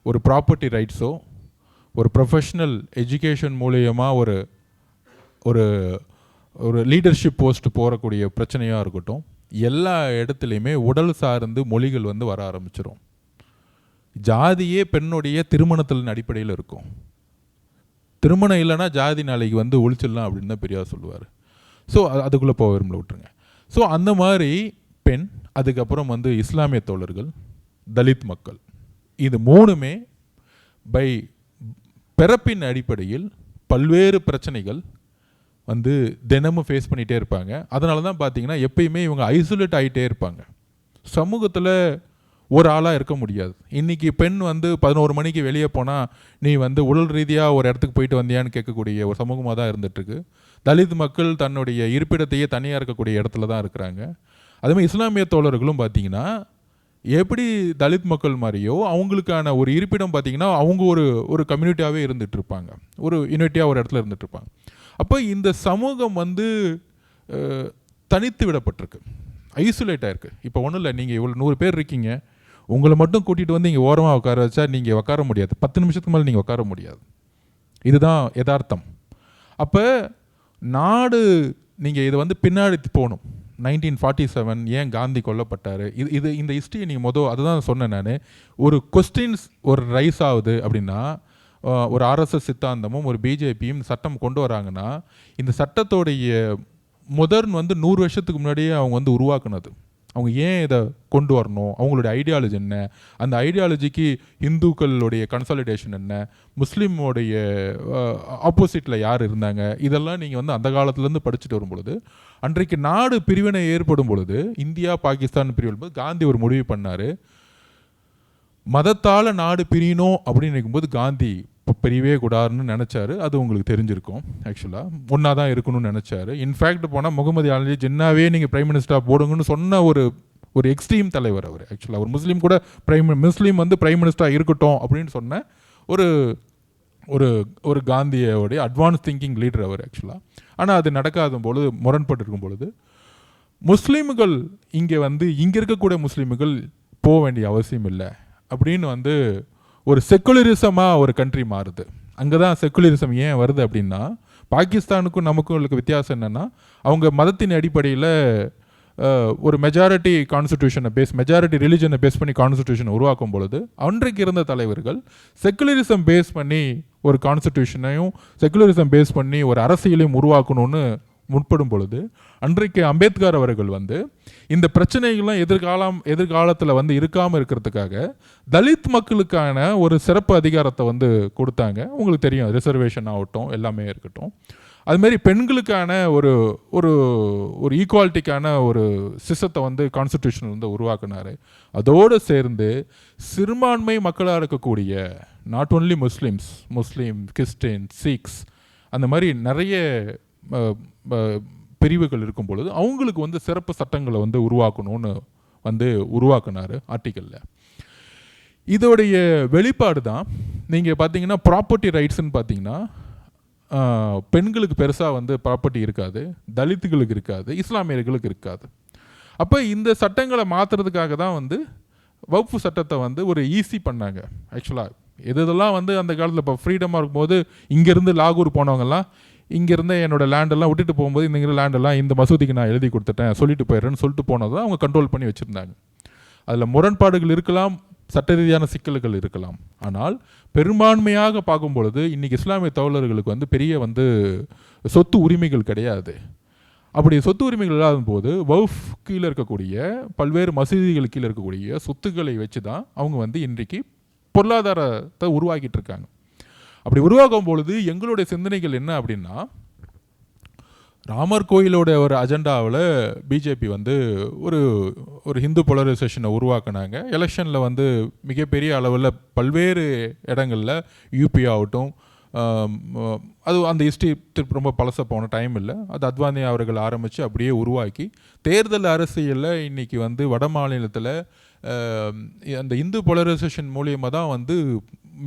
Speaker 6: ஒரு ப்ராப்பர்ட்டி ரைட்ஸோ ஒரு ப்ரொஃபஷ்னல் எஜுகேஷன் மூலியமாக ஒரு ஒரு ஒரு லீடர்ஷிப் போஸ்ட் போகக்கூடிய பிரச்சனையாக இருக்கட்டும், எல்லா இடத்துலையுமே உடல் சார்ந்து மொழிகள் வந்து வர ஆரம்பிச்சிடும். ஜாதியே பெண்ணுடைய திருமணத்தின் அடிப்படையில் இருக்கும். திருமணம் இல்லைனா ஜாதி நாளைக்கு வந்து ஒழிச்சிடலாம் அப்படின்னு தான் பெரியார் சொல்லுவார். ஸோ அதுக்குள்ளே போக விரும்பல, விட்டுருங்க. ஸோ அந்த மாதிரி பெண், அதுக்கப்புறம் வந்து இஸ்லாமிய தோழர்கள், தலித் மக்கள், இது 3மே பை பிறப்பின் அடிப்படையில் பல்வேறு பிரச்சனைகள் வந்து தினமும் ஃபேஸ் பண்ணிகிட்டே இருப்பாங்க. அதனால தான் பார்த்தீங்கன்னா எப்பயுமே இவங்க ஐசோலேட் ஆகிட்டே இருப்பாங்க. சமூகத்தில் ஒரு ஆளாக இருக்க முடியாது. இன்றைக்கி பெண் வந்து 11 மணிக்கு வெளியே போனால் நீ வந்து உடல் ரீதியாக ஒரு இடத்துக்கு போயிட்டு வந்தியான்னு கேட்கக்கூடிய ஒரு சமூகமாக தான் இருந்துகிட்ருக்கு. தலித் மக்கள் தன்னுடைய இருப்பிடத்தையே தனியாக இருக்கக்கூடிய இடத்துல தான் இருக்கிறாங்க. அதேமாதிரி இஸ்லாமிய தோழர்களும் பார்த்திங்கன்னா எப்படி தலித் மக்கள் மாதிரியோ அவங்களுக்கான ஒரு இருப்பிடம் பார்த்திங்கன்னா அவங்க ஒரு கம்யூனிட்டியாகவே இருந்துகிட்ருப்பாங்க, ஒரு யூனிட்டியாக ஒரு இடத்துல இருந்துகிட்ருப்பாங்க. அப்போ இந்த சமூகம் வந்து தனித்து விடப்பட்டிருக்கு, ஐசோலேட் ஆகிருக்கு. இப்போ ஒன்றும் இல்லை, நீங்கள் இவ்வளோ 100 பேர் இருக்கீங்க, உங்களை மட்டும் கூட்டிகிட்டு வந்து இங்கே ஓரமாக உட்கார வச்சா நீங்கள் உட்கார முடியாது, 10 நிமிஷத்துக்கு மேலே நீங்கள் உட்கார முடியாது. இதுதான் யதார்த்தம். அப்போ நாடு நீங்கள் இதை வந்து பின்னாடி போகணும். 1947 ஏன் காந்தி கொல்லப்பட்டார், இந்த ஹிஸ்ட்ரியை நீங்கள் அதுதான் சொன்னேன் நான். ஒரு கொஸ்டின்ஸ் ஒரு ரைஸ் ஆகுது அப்படின்னா, ஒரு ஆர்எஸ்எஸ் சித்தாந்தமும் ஒரு பிஜேபியும் சட்டம் கொண்டு வராங்கன்னா, இந்த சட்டத்தோடைய வந்து 100 வருஷத்துக்கு முன்னாடியே அவங்க வந்து உருவாக்குனது. அவங்க ஏன் இதை கொண்டு வரணும், அவங்களுடைய ஐடியாலஜி என்ன, அந்த ஐடியாலஜிக்கு இந்துக்களுடைய கன்சாலிடேஷன் என்ன, முஸ்லீமோடைய ஆப்போசிட்டில் யார் இருந்தாங்க, இதெல்லாம் நீங்கள் வந்து அந்த காலத்துலேருந்து படிச்சுட்டு வரும்பொழுது, அன்றைக்கு நாடு பிரிவினை ஏற்படும் பொழுது, இந்தியா பாகிஸ்தான் பிரிவு காந்தி ஒரு முடிவு பண்ணார். மதத்தால் நாடு பிரியணும் அப்படின்னு நினைக்கும்போது காந்தி பிரியவே கூடாதுன்னு நினச்சாரு. அது உங்களுக்கு தெரிஞ்சிருக்கும். ஆக்சுவலாக ஒன்றா தான் இருக்கணும்னு நினச்சாரு. இன்ஃபேக்ட் போனால் முகமது அலி ஜின்னாவே நீங்கள் பிரைம் மினிஸ்டராக போடுங்கன்னு சொன்ன ஒரு எக்ஸ்ட்ரீம் தலைவர் அவர். ஆக்சுவலாக ஒரு முஸ்லீம் கூட முஸ்லீம் வந்து பிரைம் மினிஸ்டராக இருக்கட்டும் அப்படின்னு சொன்ன ஒரு காந்தியோடைய அட்வான்ஸ் திங்கிங் லீடர் அவர் ஆக்சுவலாக. ஆனால் அது நடக்காத பொழுது, முரண்பட்டு இருக்கும் பொழுது, முஸ்லீம்கள் இங்கே இருக்கக்கூடிய முஸ்லீம்கள் போக வேண்டிய அவசியம் இல்லை அப்படின்னு வந்து ஒரு செக்குலரிசமாக ஒரு கண்ட்ரி மாறுது. அங்கே தான் செக்குலரிசம் ஏன் வருது அப்படின்னா, பாகிஸ்தானுக்கும் நமக்கும் உள்ள வித்தியாசம் என்னென்னா, அவங்க மதத்தின் அடிப்படையில் ஒரு மெஜாரிட்டி ரிலிஜனை பேஸ் பண்ணி கான்ஸ்டியூஷனை உருவாக்கும் பொழுது, அன்றைக்கு இருந்த தலைவர்கள் செக்குலரிசம் பேஸ் பண்ணி ஒரு கான்ஸ்டியூஷனையும் செக்குலரிசம் பேஸ் பண்ணி ஒரு அரசியலையும் உருவாக்கணும்னு முற்படும் பொழுது, அன்றைக்கு அம்பேத்கர் அவர்கள் இந்த பிரச்சனைகள்லாம் எதிர்காலத்தில் இருக்காமல் இருக்கிறதுக்காக தலித் மக்களுக்கான ஒரு சிறப்பு அதிகாரத்தை கொடுத்தாங்க. உங்களுக்கு தெரியும், ரிசர்வேஷன் ஆகட்டும், எல்லாமே இருக்கட்டும். அதுமாரி பெண்களுக்கான ஒரு ஈக்குவாலிட்டிக்கான ஒரு சிஸ்டத்தை கான்ஸ்டியூஷன் உருவாக்குனார். அதோடு சேர்ந்து சிறுபான்மை மக்களாக இருக்கக்கூடிய not only Muslim, Christian, six, அந்த மாதிரி நிறைய பிரிவுகள் இருக்கும் பொழுது அவங்களுக்கு சிறப்பு சட்டங்களை உருவாக்கணும்னு உருவாக்குனார் ஆர்டிக்கலில். இதோடைய வெளிப்பாடு தான் நீங்கள் பார்த்தீங்கன்னா ப்ராப்பர்ட்டி ரைட்ஸ்ன்னு பார்த்தீங்கன்னா, பெண்களுக்கு பெருசாக ப்ராப்பர்ட்டி இருக்காது, தலித்துகளுக்கு இருக்காது, இஸ்லாமியர்களுக்கு இருக்காது. அப்போ இந்த சட்டங்களை மாற்றுறதுக்காக தான் வக்ஃப் சட்டத்தை ஒரு ஈஸி பண்ணாங்க. ஆக்சுவலாக இதெல்லாம் அந்த காலத்தில் இப்போ ஃப்ரீடமாக இருக்கும்போது இங்கேருந்து லாகூர் போனவங்கெல்லாம் இங்கேருந்து என்னோடய லேண்டெல்லாம் விட்டுட்டு போகும்போது இந்த லேண்டெல்லாம் இந்த மசூதிக்கு நான் எழுதி கொடுத்துட்டேன், சொல்லிட்டு போயிடுறேன்னு சொல்லிட்டு போனதை அவங்க கண்ட்ரோல் பண்ணி வச்சுருந்தாங்க. அதில் முரண்பாடுகள் இருக்கலாம், சட்ட ரீதியான சிக்கல்கள் இருக்கலாம். ஆனால் பெரும்பான்மையாக பார்க்கும் பொழுது இன்றைக்கி இஸ்லாமிய தோழர்களுக்கு பெரிய சொத்து உரிமைகள் கிடையாது. அப்படி சொத்து உரிமைகள் இல்லாத போது வக்ஃப் கீழே இருக்கக்கூடிய பல்வேறு மசூதிகள் கீழே இருக்கக்கூடிய சொத்துக்களை வச்சு தான் அவங்க இன்றைக்கு பொருளாதாரத்தை உருவாக்கிட்டு இருக்காங்க. அப்படி உருவாக்கும் பொழுது எங்களுடைய சிந்தனைகள் என்ன அப்படின்னா, ராமர் கோயிலோட ஒரு அஜெண்டாவில் பிஜேபி ஒரு ஹிந்து போலரைசேஷனை உருவாக்குனாங்க. எலெக்ஷனில் மிகப்பெரிய அளவில் பல்வேறு இடங்களில் யூபி ஆகட்டும், அது அந்த ஹிஸ்ட்ரி ரொம்ப பழச போன டைம் இல்லை, அது அத்வானி அவர்கள் ஆரம்பித்து அப்படியே உருவாக்கி தேர்தல் அரசியலில் இன்றைக்கி வட மாநிலத்தில் அந்த இந்து போலரைசேஷன் மூலியமாக தான்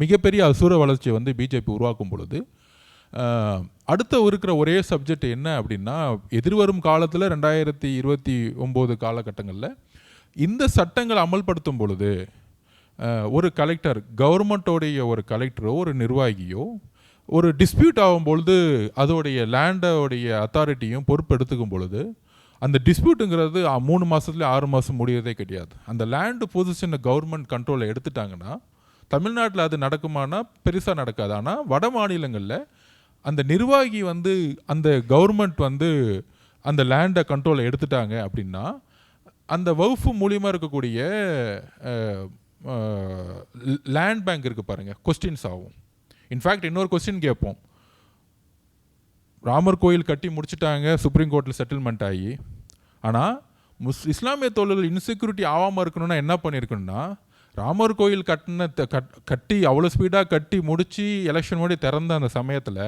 Speaker 6: மிகப்பெரிய அசுர வளர்ச்சியை பிஜேபி உருவாக்கும் பொழுது, அடுத்த இருக்கிற ஒரே சப்ஜெக்ட் என்ன அப்படின்னா, எதிர்வரும் காலத்தில் 2029 காலகட்டங்களில் இந்த சட்டங்களை அமல்படுத்தும் பொழுது ஒரு கலெக்டர், கவர்மெண்ட்டோடைய ஒரு கலெக்டரோ ஒரு நிர்வாகியோ ஒரு டிஸ்பியூட் ஆகும்பொழுது அதோடைய லேண்டோடைய அத்தாரிட்டியும் பொறுப்பு எடுத்துக்கும் பொழுது, அந்த டிஸ்பியூட்டுங்கிறது 3 மாதத்துல 6 மாதம் முடியறதே கிடையாது. அந்த லேண்டு பொசிஷனை கவர்மெண்ட் கண்ட்ரோலில் எடுத்துட்டாங்கன்னா, தமிழ்நாட்டில் அது நடக்குமானா பெருசாக நடக்காது. ஆனால் வட மாநிலங்களில் அந்த நிர்வாகி அந்த கவர்மெண்ட் அந்த லேண்டை கண்ட்ரோலை எடுத்துட்டாங்க அப்படின்னா, அந்த வக்ஃப் மூலியமாக இருக்கக்கூடிய லேண்ட் பேங்க் இருக்குது பாருங்கள், கொஸ்டின்ஸ் ஆகும். இன்ஃபேக்ட் இன்னொரு கொஸ்டின் கேட்போம், ராமர் கோயில் கட்டி முடிச்சுட்டாங்க, சுப்ரீம் கோர்ட்டில் செட்டில்மெண்ட் ஆகி, ஆனால் இஸ்லாமிய தோழர்கள் இன்செக்யூரிட்டி ஆகாமல் இருக்கணும்னா என்ன பண்ணியிருக்கணும்னா, ராமர் கோயில் கட்டி அவ்வளோ ஸ்பீடாக கட்டி முடித்து எலெக்ஷன் முன்னாடி திறந்த அந்த சமயத்தில்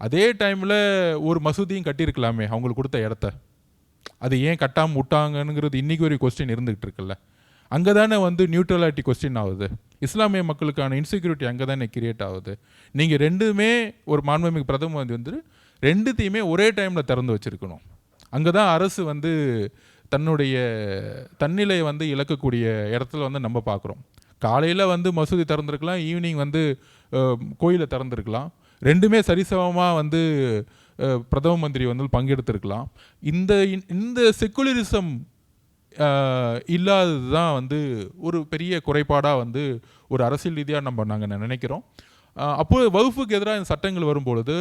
Speaker 6: அதே டைமில் ஒரு மசூதியும் கட்டியிருக்கலாமே அவங்களுக்கு கொடுத்த இடத்த. அது ஏன் கட்டாமல் விட்டாங்கங்கிறது இன்றைக்கி ஒரு கொஸ்டின் இருந்துகிட்டு இருக்குல்ல. அங்கே தானே வந்து நியூட்ரலாலிட்டி கொஸ்டின் ஆகுது. இஸ்லாமிய மக்களுக்கான இன்செக்யூரிட்டி அங்கே தானே கிரியேட் ஆகுது. நீங்கள் ரெண்டுமே ஒரு மாண்புமிகு பிரதம மந்திரி வந்து ரெண்டுத்தையுமே ஒரே டைமில் திறந்து வச்சுருக்கணும். அங்கே தான் அரசு வந்து தன்னுடைய தன்னிலையை வந்து இழக்கக்கூடிய இடத்துல வந்து நம்ம பார்க்குறோம். காலையில் வந்து மசூதி திறந்துருக்கலாம், ஈவினிங் வந்து கோயிலை திறந்துருக்கலாம். ரெண்டுமே சரிசமமாக வந்து பிரதம மந்திரி வந்து பங்கெடுத்திருக்கலாம். இந்த செக்குலரிசம் இல்லாதது தான் வந்து ஒரு பெரிய குறைபாடாக வந்து ஒரு அரசியல் ரீதியாக நாங்கள் நினைக்கிறோம். அப்போது வகுப்புக்கு எதிராக இந்த சட்டங்கள் வரும்பொழுது,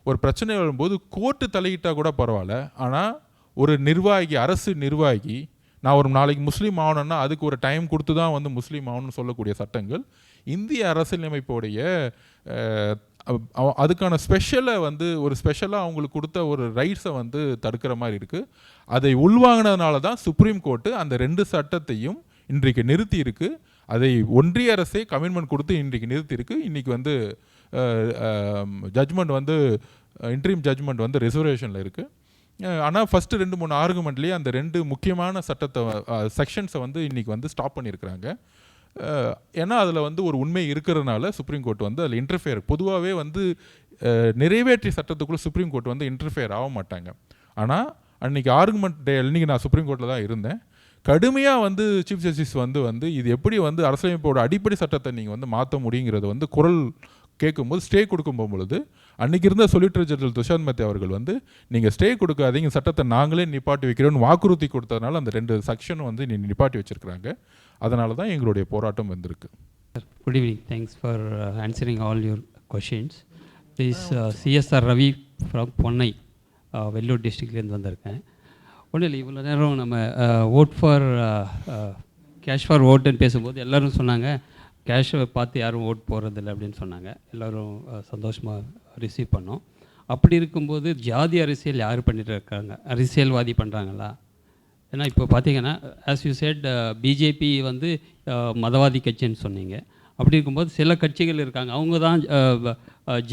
Speaker 6: ஒரு பிரச்சனை வரும்போது கோர்ட்டு தலையிட்டால் கூட பரவாயில்ல. ஆனால் ஒரு நிர்வாகி, அரசு நிர்வாகி, நான் ஒரு நாளைக்கு முஸ்லீம் ஆகணும்னா அதுக்கு ஒரு டைம் கொடுத்து தான் வந்து முஸ்லீம் ஆகணும்னு சொல்லக்கூடிய சட்டங்கள் இந்திய அரசியலமைப்புடைய அதுக்கான ஸ்பெஷலை வந்து ஒரு ஸ்பெஷலாக அவங்களுக்கு கொடுத்த ஒரு ரைட்ஸை வந்து தடுக்கிற மாதிரி இருக்குது. அதை உள்வாங்கினதுனால தான் சுப்ரீம் கோர்ட்டு அந்த 2 சட்டத்தையும் இன்றைக்கு நிறுத்தி இருக்குது. அதை ஒன்றிய அரசே கமிட்மெண்ட் கொடுத்து இன்றைக்கு நிறுத்தியிருக்கு. இன்றைக்கி வந்து ஜட்ஜ்மெண்ட் வந்து இன்ட்ரீம் ஜட்ஜ்மெண்ட் வந்து ரிசர்வேஷனில் இருக்குது. ஆனால் ஃபஸ்ட்டு 2-3 ஆர்குமெண்ட்லேயே அந்த 2 முக்கியமான சட்டத்தை செக்ஷன்ஸை வந்து இன்றைக்கி வந்து ஸ்டாப் பண்ணியிருக்கிறாங்க. ஏன்னா அதில் வந்து ஒரு உண்மை இருக்கிறதுனால சுப்ரீம் கோர்ட் வந்து அதில் இன்டர்ஃபியர், பொதுவாகவே வந்து நிறைவேற்றிய சட்டத்துக்குள்ளே சுப்ரீம் கோர்ட் வந்து இன்டர்ஃபியர் ஆக மாட்டாங்க. ஆனால் அன்றைக்கி ஆர்குமெண்ட் டே அன்றைக்கி நான் சுப்ரீம் கோர்ட்டில் தான் இருந்தேன். கடுமையாக வந்து சீஃப் ஜஸ்டிஸ் வந்து இது எப்படி வந்து அரசியலமைப்போட அடிப்படை சட்டத்தை நீங்கள் வந்து மாற்ற முடியுங்கிறது வந்து குரல் கேட்கும்போது, ஸ்டே கொடுக்கும் போகும்பொழுது அன்றைக்கி இருந்த சொலிசிட்டர் ஜெனரல் துஷாந்த் மேத்தா அவர்கள் வந்து நீங்கள் ஸ்டே கொடுக்காதீங்க, சட்டத்தை நாங்களே நிப்பாட்டி வைக்கிறோன்னு வாக்குறுதி கொடுத்ததுனால அந்த 2 செக்ஷனும் வந்து நிப்பாட்டி வச்சுருக்கிறாங்க. அதனால தான் எங்களுடைய போராட்டம் வந்திருக்கு.
Speaker 14: Good evening, thanks for answering all your questions. Please CSR Ravi from பொன்னை, வெள்ளூர் டிஸ்ட்ரிக்ட்லேருந்து வந்திருக்கேன். ஒன்றும் இல்லை, இவ்வளோ நேரம் நம்ம ஓட் ஃபார் கேஷ் ஃபார் ஓட்டுன்னு பேசும்போது எல்லோரும் சொன்னாங்க கேஷை பார்த்து யாரும் ஓட் போடுறதில்லை அப்படின்னு சொன்னாங்க. எல்லோரும் சந்தோஷமாக ரிசீவ் பண்ணோம். அப்படி இருக்கும்போது ஜாதி அரசியல் யார் பண்ணிட்டு இருக்காங்க? அரசியல்வாதி பண்ணுறாங்களா? ஏன்னா இப்போ பார்த்தீங்கன்னா ஆஸ் யூ செட் பிஜேபி வந்து மதவாதி கட்சின்னு சொன்னீங்க. அப்படி இருக்கும்போது சில கட்சிகள் இருக்காங்க, அவங்க தான்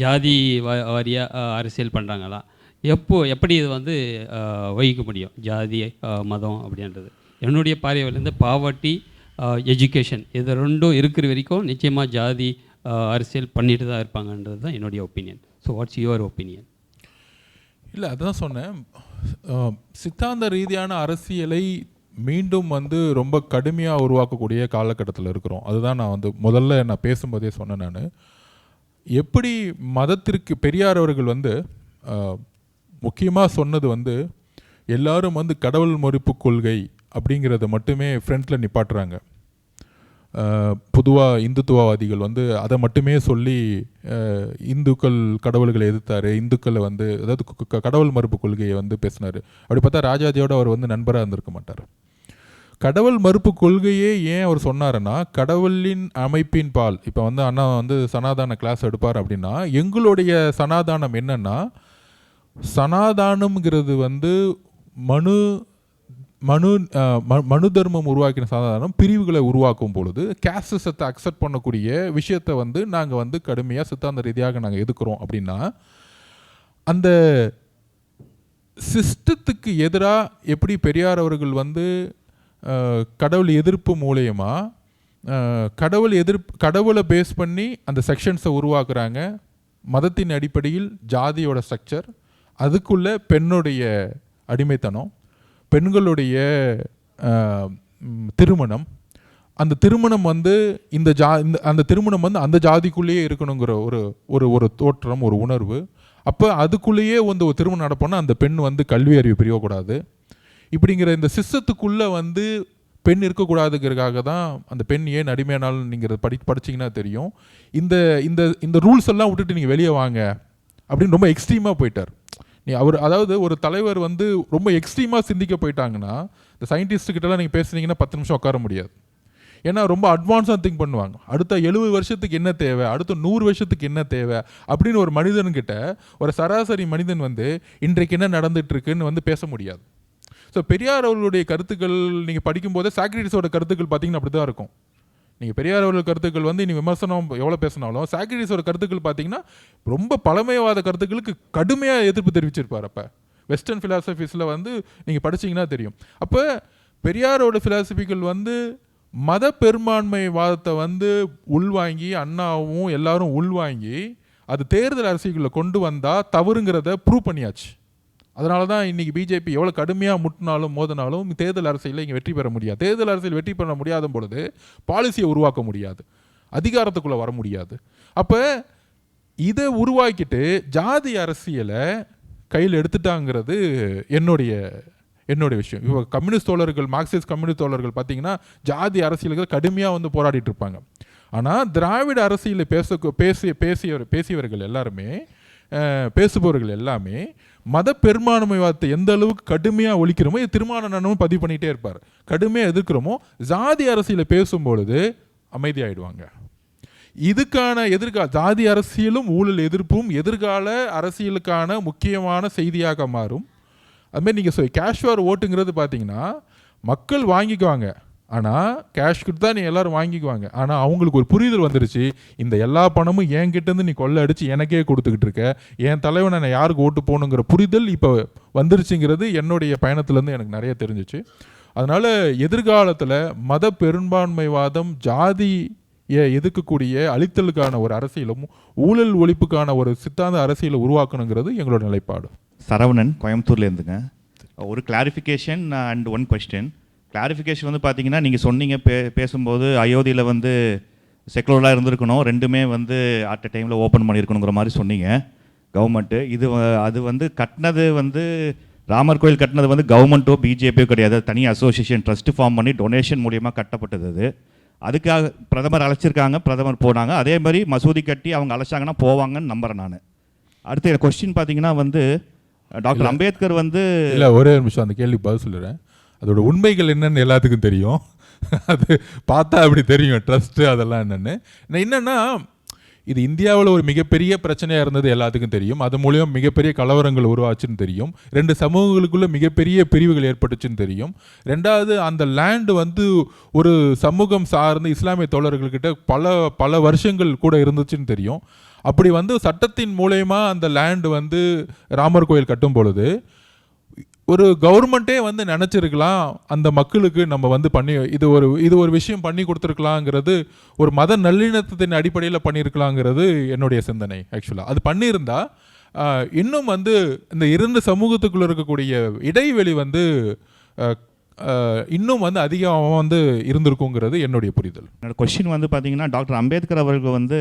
Speaker 14: ஜாதி வாரியாக அரசியல் பண்ணுறாங்களா? எப்படி இது வந்து வகிக்க முடியும் ஜாதி மதம் அப்படின்றது? என்னுடைய பார்வையிலேருந்து பாவர்ட்டி, எஜுகேஷன் இது 2 இருக்கிற வரைக்கும் நிச்சயமாக ஜாதி அரசியல் பண்ணிட்டு தான் இருப்பாங்கன்றது தான் என்னுடைய opinion. So what's your opinion?
Speaker 6: இல்லை, அதுதான் சொன்னேன். சித்தாந்த ரீதியான அரசியலை மீண்டும் வந்து ரொம்ப கடுமையாக உருவாக்கக்கூடிய காலகட்டத்தில் இருக்கிறோம். அதுதான் நான் வந்து முதல்ல நான் பேசும்போதே சொன்னேன். நான் எப்படி மதத்திற்கு பெரியார் அவர்கள் வந்து முக்கியமாக சொன்னது வந்து எல்லாரும் வந்து கடவுள் மறுப்பு கொள்கை அப்படிங்கிறத மட்டுமே ஃப்ரண்ட்டில் நிப்பாட்டுறாங்க. பொதுவாக இந்துத்துவவாதிகள் வந்து அதை மட்டுமே சொல்லி இந்துக்கள் கடவுள்களை எதிர்த்தார், இந்துக்களை வந்து அதாவது கடவுள் மறுப்பு கொள்கையை வந்து பேசினார். அப்படி பார்த்தா ராஜாஜியோட அவர் வந்து நண்பராக இருந்திருக்க மாட்டார். கடவுள் மறுப்பு கொள்கையே ஏன் அவர் சொன்னாருன்னா, கடவுளின் அமைப்பின் பால். இப்போ வந்து அண்ணா வந்து சனாதான கிளாஸ் எடுப்பார் அப்படின்னா, எங்களுடைய சனாதானம் என்னன்னா, சனாதானம்ங்கிறது வந்து மனு தர்மம் உருவாக்கின சனாதானம் பிரிவுகளை உருவாக்கும் பொழுது கேஸ்டத்தை அக்செப்ட் பண்ணக்கூடிய விஷயத்தை வந்து நாங்கள் வந்து கடுமையாக சித்தாந்த ரீதியாக நாங்கள் எதுக்குறோம். அப்படின்னா அந்த சிஸ்டத்துக்கு எதிராக எப்படி பெரியார் அவர்கள் வந்து கடவுள் எதிர்ப்பு மூலயமா கடவுளை பேஸ் பண்ணி அந்த செக்ஷன்ஸை உருவாக்குறாங்க. மதத்தின் அடிப்படையில் ஜாதியோட ஸ்ட்ரக்சர், அதுக்குள்ளே பெண்ணுடைய அடிமைத்தனம், பெண்களுடைய திருமணம், அந்த திருமணம் வந்து அந்த திருமணம் வந்து அந்த ஜாதிக்குள்ளேயே இருக்கணுங்கிற ஒரு தோற்றம், ஒரு உணர்வு. அப்போ அதுக்குள்ளேயே வந்து ஒரு திருமணம் நடப்போன்னா அந்த பெண் வந்து கல்வி அறிவு பிரியக்கூடாது. இப்படிங்கிற இந்த சிஸ்டத்துக்குள்ளே வந்து பெண் இருக்கக்கூடாதுங்கிறதுக்காக தான் அந்த பெண் ஏன் அடிமையானாலும் நீங்கள் படிச்சிங்கன்னா தெரியும். இந்த ரூல்ஸ் எல்லாம் விட்டுட்டு நீங்கள் வெளியே வாங்க அப்படின்னு ரொம்ப எக்ஸ்ட்ரீமாக போயிட்டார். அவர் அதாவது ஒரு தலைவர் வந்து ரொம்ப எக்ஸ்ட்ரீமாக சிந்திக்க போயிட்டாங்கன்னா, இந்த சயின்டிஸ்ட்டுக்கிட்டலாம் நீங்கள் பேசுனீங்கன்னா 10 நிமிஷம் உட்கார முடியாது. ஏன்னா ரொம்ப அட்வான்ஸாக திங்க் பண்ணுவாங்க. அடுத்த 70 வருஷத்துக்கு என்ன தேவை, அடுத்த 100 வருஷத்துக்கு என்ன தேவை அப்படின்னு ஒரு மனிதன்கிட்ட ஒரு சராசரி மனிதன் வந்து இன்றைக்கு என்ன நடந்துகிட்ருக்குன்னு வந்து பேச முடியாது. ஸோ பெரியார் அவர்களுடைய கருத்துக்கள் நீங்கள் படிக்கும்போதே சாக்ரட்டிஸோட கருத்துக்கள் பார்த்தீங்கன்னா அப்படி தான் இருக்கும். நீங்கள் பெரியார் அவர்கள் கருத்துக்கள் வந்து நீங்கள் விமர்சனம் எவ்வளோ பேசினாலும் சாக்ரட்டிஸோட கருத்துக்கள் பார்த்தீங்கன்னா ரொம்ப பழமைவாத கருத்துக்களுக்கு கடுமையாக எதிர்ப்பு தெரிவிச்சிருப்பார். அப்போ வெஸ்டர்ன் ஃபிலாசபிஸில் வந்து நீங்கள் படிச்சிங்கன்னா தெரியும். அப்போ பெரியாரோட ஃபிலாசபிகள் வந்து மத பெரும்பான்மை வாதத்தை வந்து உள்வாங்கி அண்ணாவும் எல்லாரும் உள்வாங்கி அது தேர்தல் அரசியலில் கொண்டு வந்தால் தவறுங்கிறத ப்ரூவ் பண்ணியாச்சு. அதனால தான் இன்றைக்கி பிஜேபி எவ்வளோ கடுமையாக முட்டினாலும் மோதினாலும் தேர்தல் அரசியலில் இங்கே வெற்றி பெற முடியாது. தேர்தல் அரசியல் வெற்றி பெற முடியாத பொழுது பாலிசியை உருவாக்க முடியாது, அதிகாரத்துக்குள்ளே வர முடியாது. அப்போ இதை உருவாக்கிட்டு ஜாதி அரசியலை கையில் எடுத்துட்டாங்கிறது என்னுடைய விஷயம். இப்போ கம்யூனிஸ்ட் தோழர்கள், மார்க்சிஸ்ட் கம்யூனிஸ்ட் தோழர்கள் பார்த்தீங்கன்னா ஜாதி அரசியலுக்கு கடுமையாக வந்து போராடிட்டு இருப்பாங்க. ஆனால் திராவிட அரசியலை பேசியவர்கள் எல்லாருமே பேசுபவர்கள் எல்லாமே மத பெரும்பான்மைவாதத்தை எந்த அளவுக்கு கடுமையாக ஒழிக்கிறோமோ இது திருமாவளவனும் பதிவு பண்ணிகிட்டே இருப்பார். கடுமையாக எதிர்க்கிறோமோ ஜாதி அரசியலை பேசும்பொழுது அமைதியாயிடுவாங்க. இதுக்கான ஜாதி அரசியலும் ஊழல் எதிர்ப்பும் எதிர்கால அரசியலுக்கான முக்கியமான செய்தியாக மாறும். அதுமாதிரி நீங்கள் கேஷ்வார் ஓட்டுங்கிறது பார்த்தீங்கன்னா மக்கள் வாங்கிக்குவாங்க, ஆனால் கேஷ் கொடுத்தா நீ எல்லோரும் வாங்கிக்குவாங்க. ஆனால் அவங்களுக்கு ஒரு புரிதல் வந்துருச்சு, இந்த எல்லா பணமும் என்கிட்டேருந்து நீ கொள்ளை அடித்து எனக்கே கொடுத்துக்கிட்டு இருக்க, என் தலைவனை நான் யாருக்கு ஓட்டு போகணுங்கிற புரிதல் இப்போ வந்துருச்சுங்கிறது என்னுடைய பயணத்துலேருந்து எனக்கு நிறைய தெரிஞ்சிச்சு. அதனால் எதிர்காலத்தில் மத பெரும்பான்மைவாதம் ஜாதியை எதிர்க்கக்கூடிய அழித்தலுக்கான ஒரு அரசியலும் ஊழல் ஒழிப்புக்கான ஒரு சித்தாந்த அரசியலை உருவாக்கணுங்கிறது எங்களோட நிலைப்பாடு.
Speaker 15: சரவணன், கோயம்புத்தூர்லேருந்துங்க. ஒரு clarification and one question. Clarification வந்து பார்த்தீங்கன்னா நீங்கள் சொன்னீங்க பேசும்போது அயோத்தியில் வந்து செக்குலராக இருந்திருக்கணும், ரெண்டுமே வந்து அட் அ டைமில் ஓப்பன் பண்ணியிருக்கணுங்கிற மாதிரி சொன்னீங்க கவர்மெண்ட்டு. அது வந்து கட்டினது வந்து ராமர் கோயில் கட்டினது வந்து கவர்மெண்ட்டோ பிஜேபியோ கிடையாது, தனி அசோசியேஷன் ட்ரஸ்ட் ஃபார்ம் பண்ணி டொனேஷன் மூலியமாக கட்டப்பட்டது. அது அதுக்காக பிரதமர் அழைச்சிருக்காங்க, பிரதமர் போனாங்க. அதே மாதிரி மசூதி கட்டி அவங்க அழைச்சாங்கன்னா போவாங்கன்னு நம்புகிறேன் நான். அடுத்த கொஸ்டின் பார்த்தீங்கன்னா வந்து டாக்டர் அம்பேத்கர் வந்து
Speaker 6: இல்லை, ஒரே நிமிஷம் அந்த கேள்வி பதில் சொல்லுறேன். அதோட உண்மைகள் என்னன்னு எல்லாத்துக்கும் தெரியும், அது பார்த்தா அப்படி தெரியும் ட்ரஸ்ட்டு அதெல்லாம் என்னென்னா இது இந்தியாவில் ஒரு மிகப்பெரிய பிரச்சனையாக இருந்தது எல்லாத்துக்கும் தெரியும். அது மூலியம் மிகப்பெரிய கலவரங்கள் உருவாச்சுன்னு தெரியும். 2 சமூகங்களுக்குள்ள மிகப்பெரிய பிரிவுகள் ஏற்பட்டுச்சுன்னு தெரியும். ரெண்டாவது, அந்த லேண்டு வந்து ஒரு சமூகம் சார்ந்து இஸ்லாமிய தோழர்கள்கிட்ட பல வருஷங்கள் கூட இருந்துச்சுன்னு தெரியும். அப்படி வந்து சட்டத்தின் மூலயமா அந்த லேண்டு வந்து ராமர் கோயில் கட்டும் பொழுது ஒரு கவர்மெண்ட்டே வந்து நினச்சிருக்கலாம் அந்த மக்களுக்கு நம்ம வந்து இது ஒரு விஷயம் பண்ணி கொடுத்துருக்கலாங்கிறது, ஒரு மத நல்லிணக்கத்தின் அடிப்படையில் பண்ணியிருக்கலாங்கிறது என்னுடைய சிந்தனை. ஆக்சுவலாக அது பண்ணியிருந்தா இன்னும் வந்து இந்த 2 சமூகத்துக்குள்ளே இருக்கக்கூடிய இடைவெளி வந்து இன்னும் வந்து அதிகமாக வந்து இருந்திருக்குங்கிறது என்னுடைய புரிதல்.
Speaker 15: என்னோடய கொஸ்டின் வந்து பார்த்தீங்கன்னா டாக்டர் அம்பேத்கர் அவர்கள் வந்து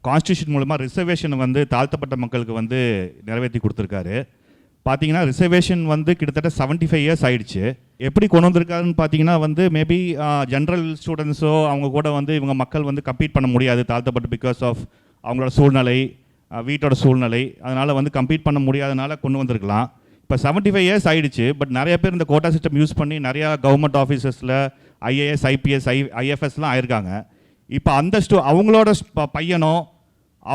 Speaker 15: கான்ஸ்டியூஷன் மூலமாக ரிசர்வேஷனை வந்து தாழ்த்தப்பட்ட மக்களுக்கு வந்து நிறைவேற்றி கொடுத்துருக்காரு. பார்த்தீங்கன்னா ரிசர்வேஷன் வந்து கிட்டத்தட்ட 75 இயர்ஸ் ஆயிடுச்சு. எப்படி கொண்டு வந்திருக்காருன்னு பார்த்தீங்கன்னா வந்து மேபி ஜென்ரல் ஸ்டூடெண்ட்ஸோ அவங்க கூட வந்து இவங்க மக்கள் வந்து கம்பீட் பண்ண முடியாது தாழ்த்தப்பட்டு, பிகாஸ் ஆஃப் அவங்களோட சூழ்நிலை, வீட்டோட சூழ்நிலை, அதனால் வந்து கம்பீட் பண்ண முடியாதனால கொண்டு வந்திருக்கலாம். இப்போ 75 இயர்ஸ் ஆயிடுச்சு. பட் நிறைய பேர் இந்த கோட்டா சிஸ்டம் யூஸ் பண்ணி நிறையா கவர்மெண்ட் ஆஃபீஸஸில் ஐஏஎஸ், ஐபிஎஸ், ஐஎஃப்எஸ்லாம் ஆயிருக்காங்க. இப்போ அந்த அவங்களோட பையனோ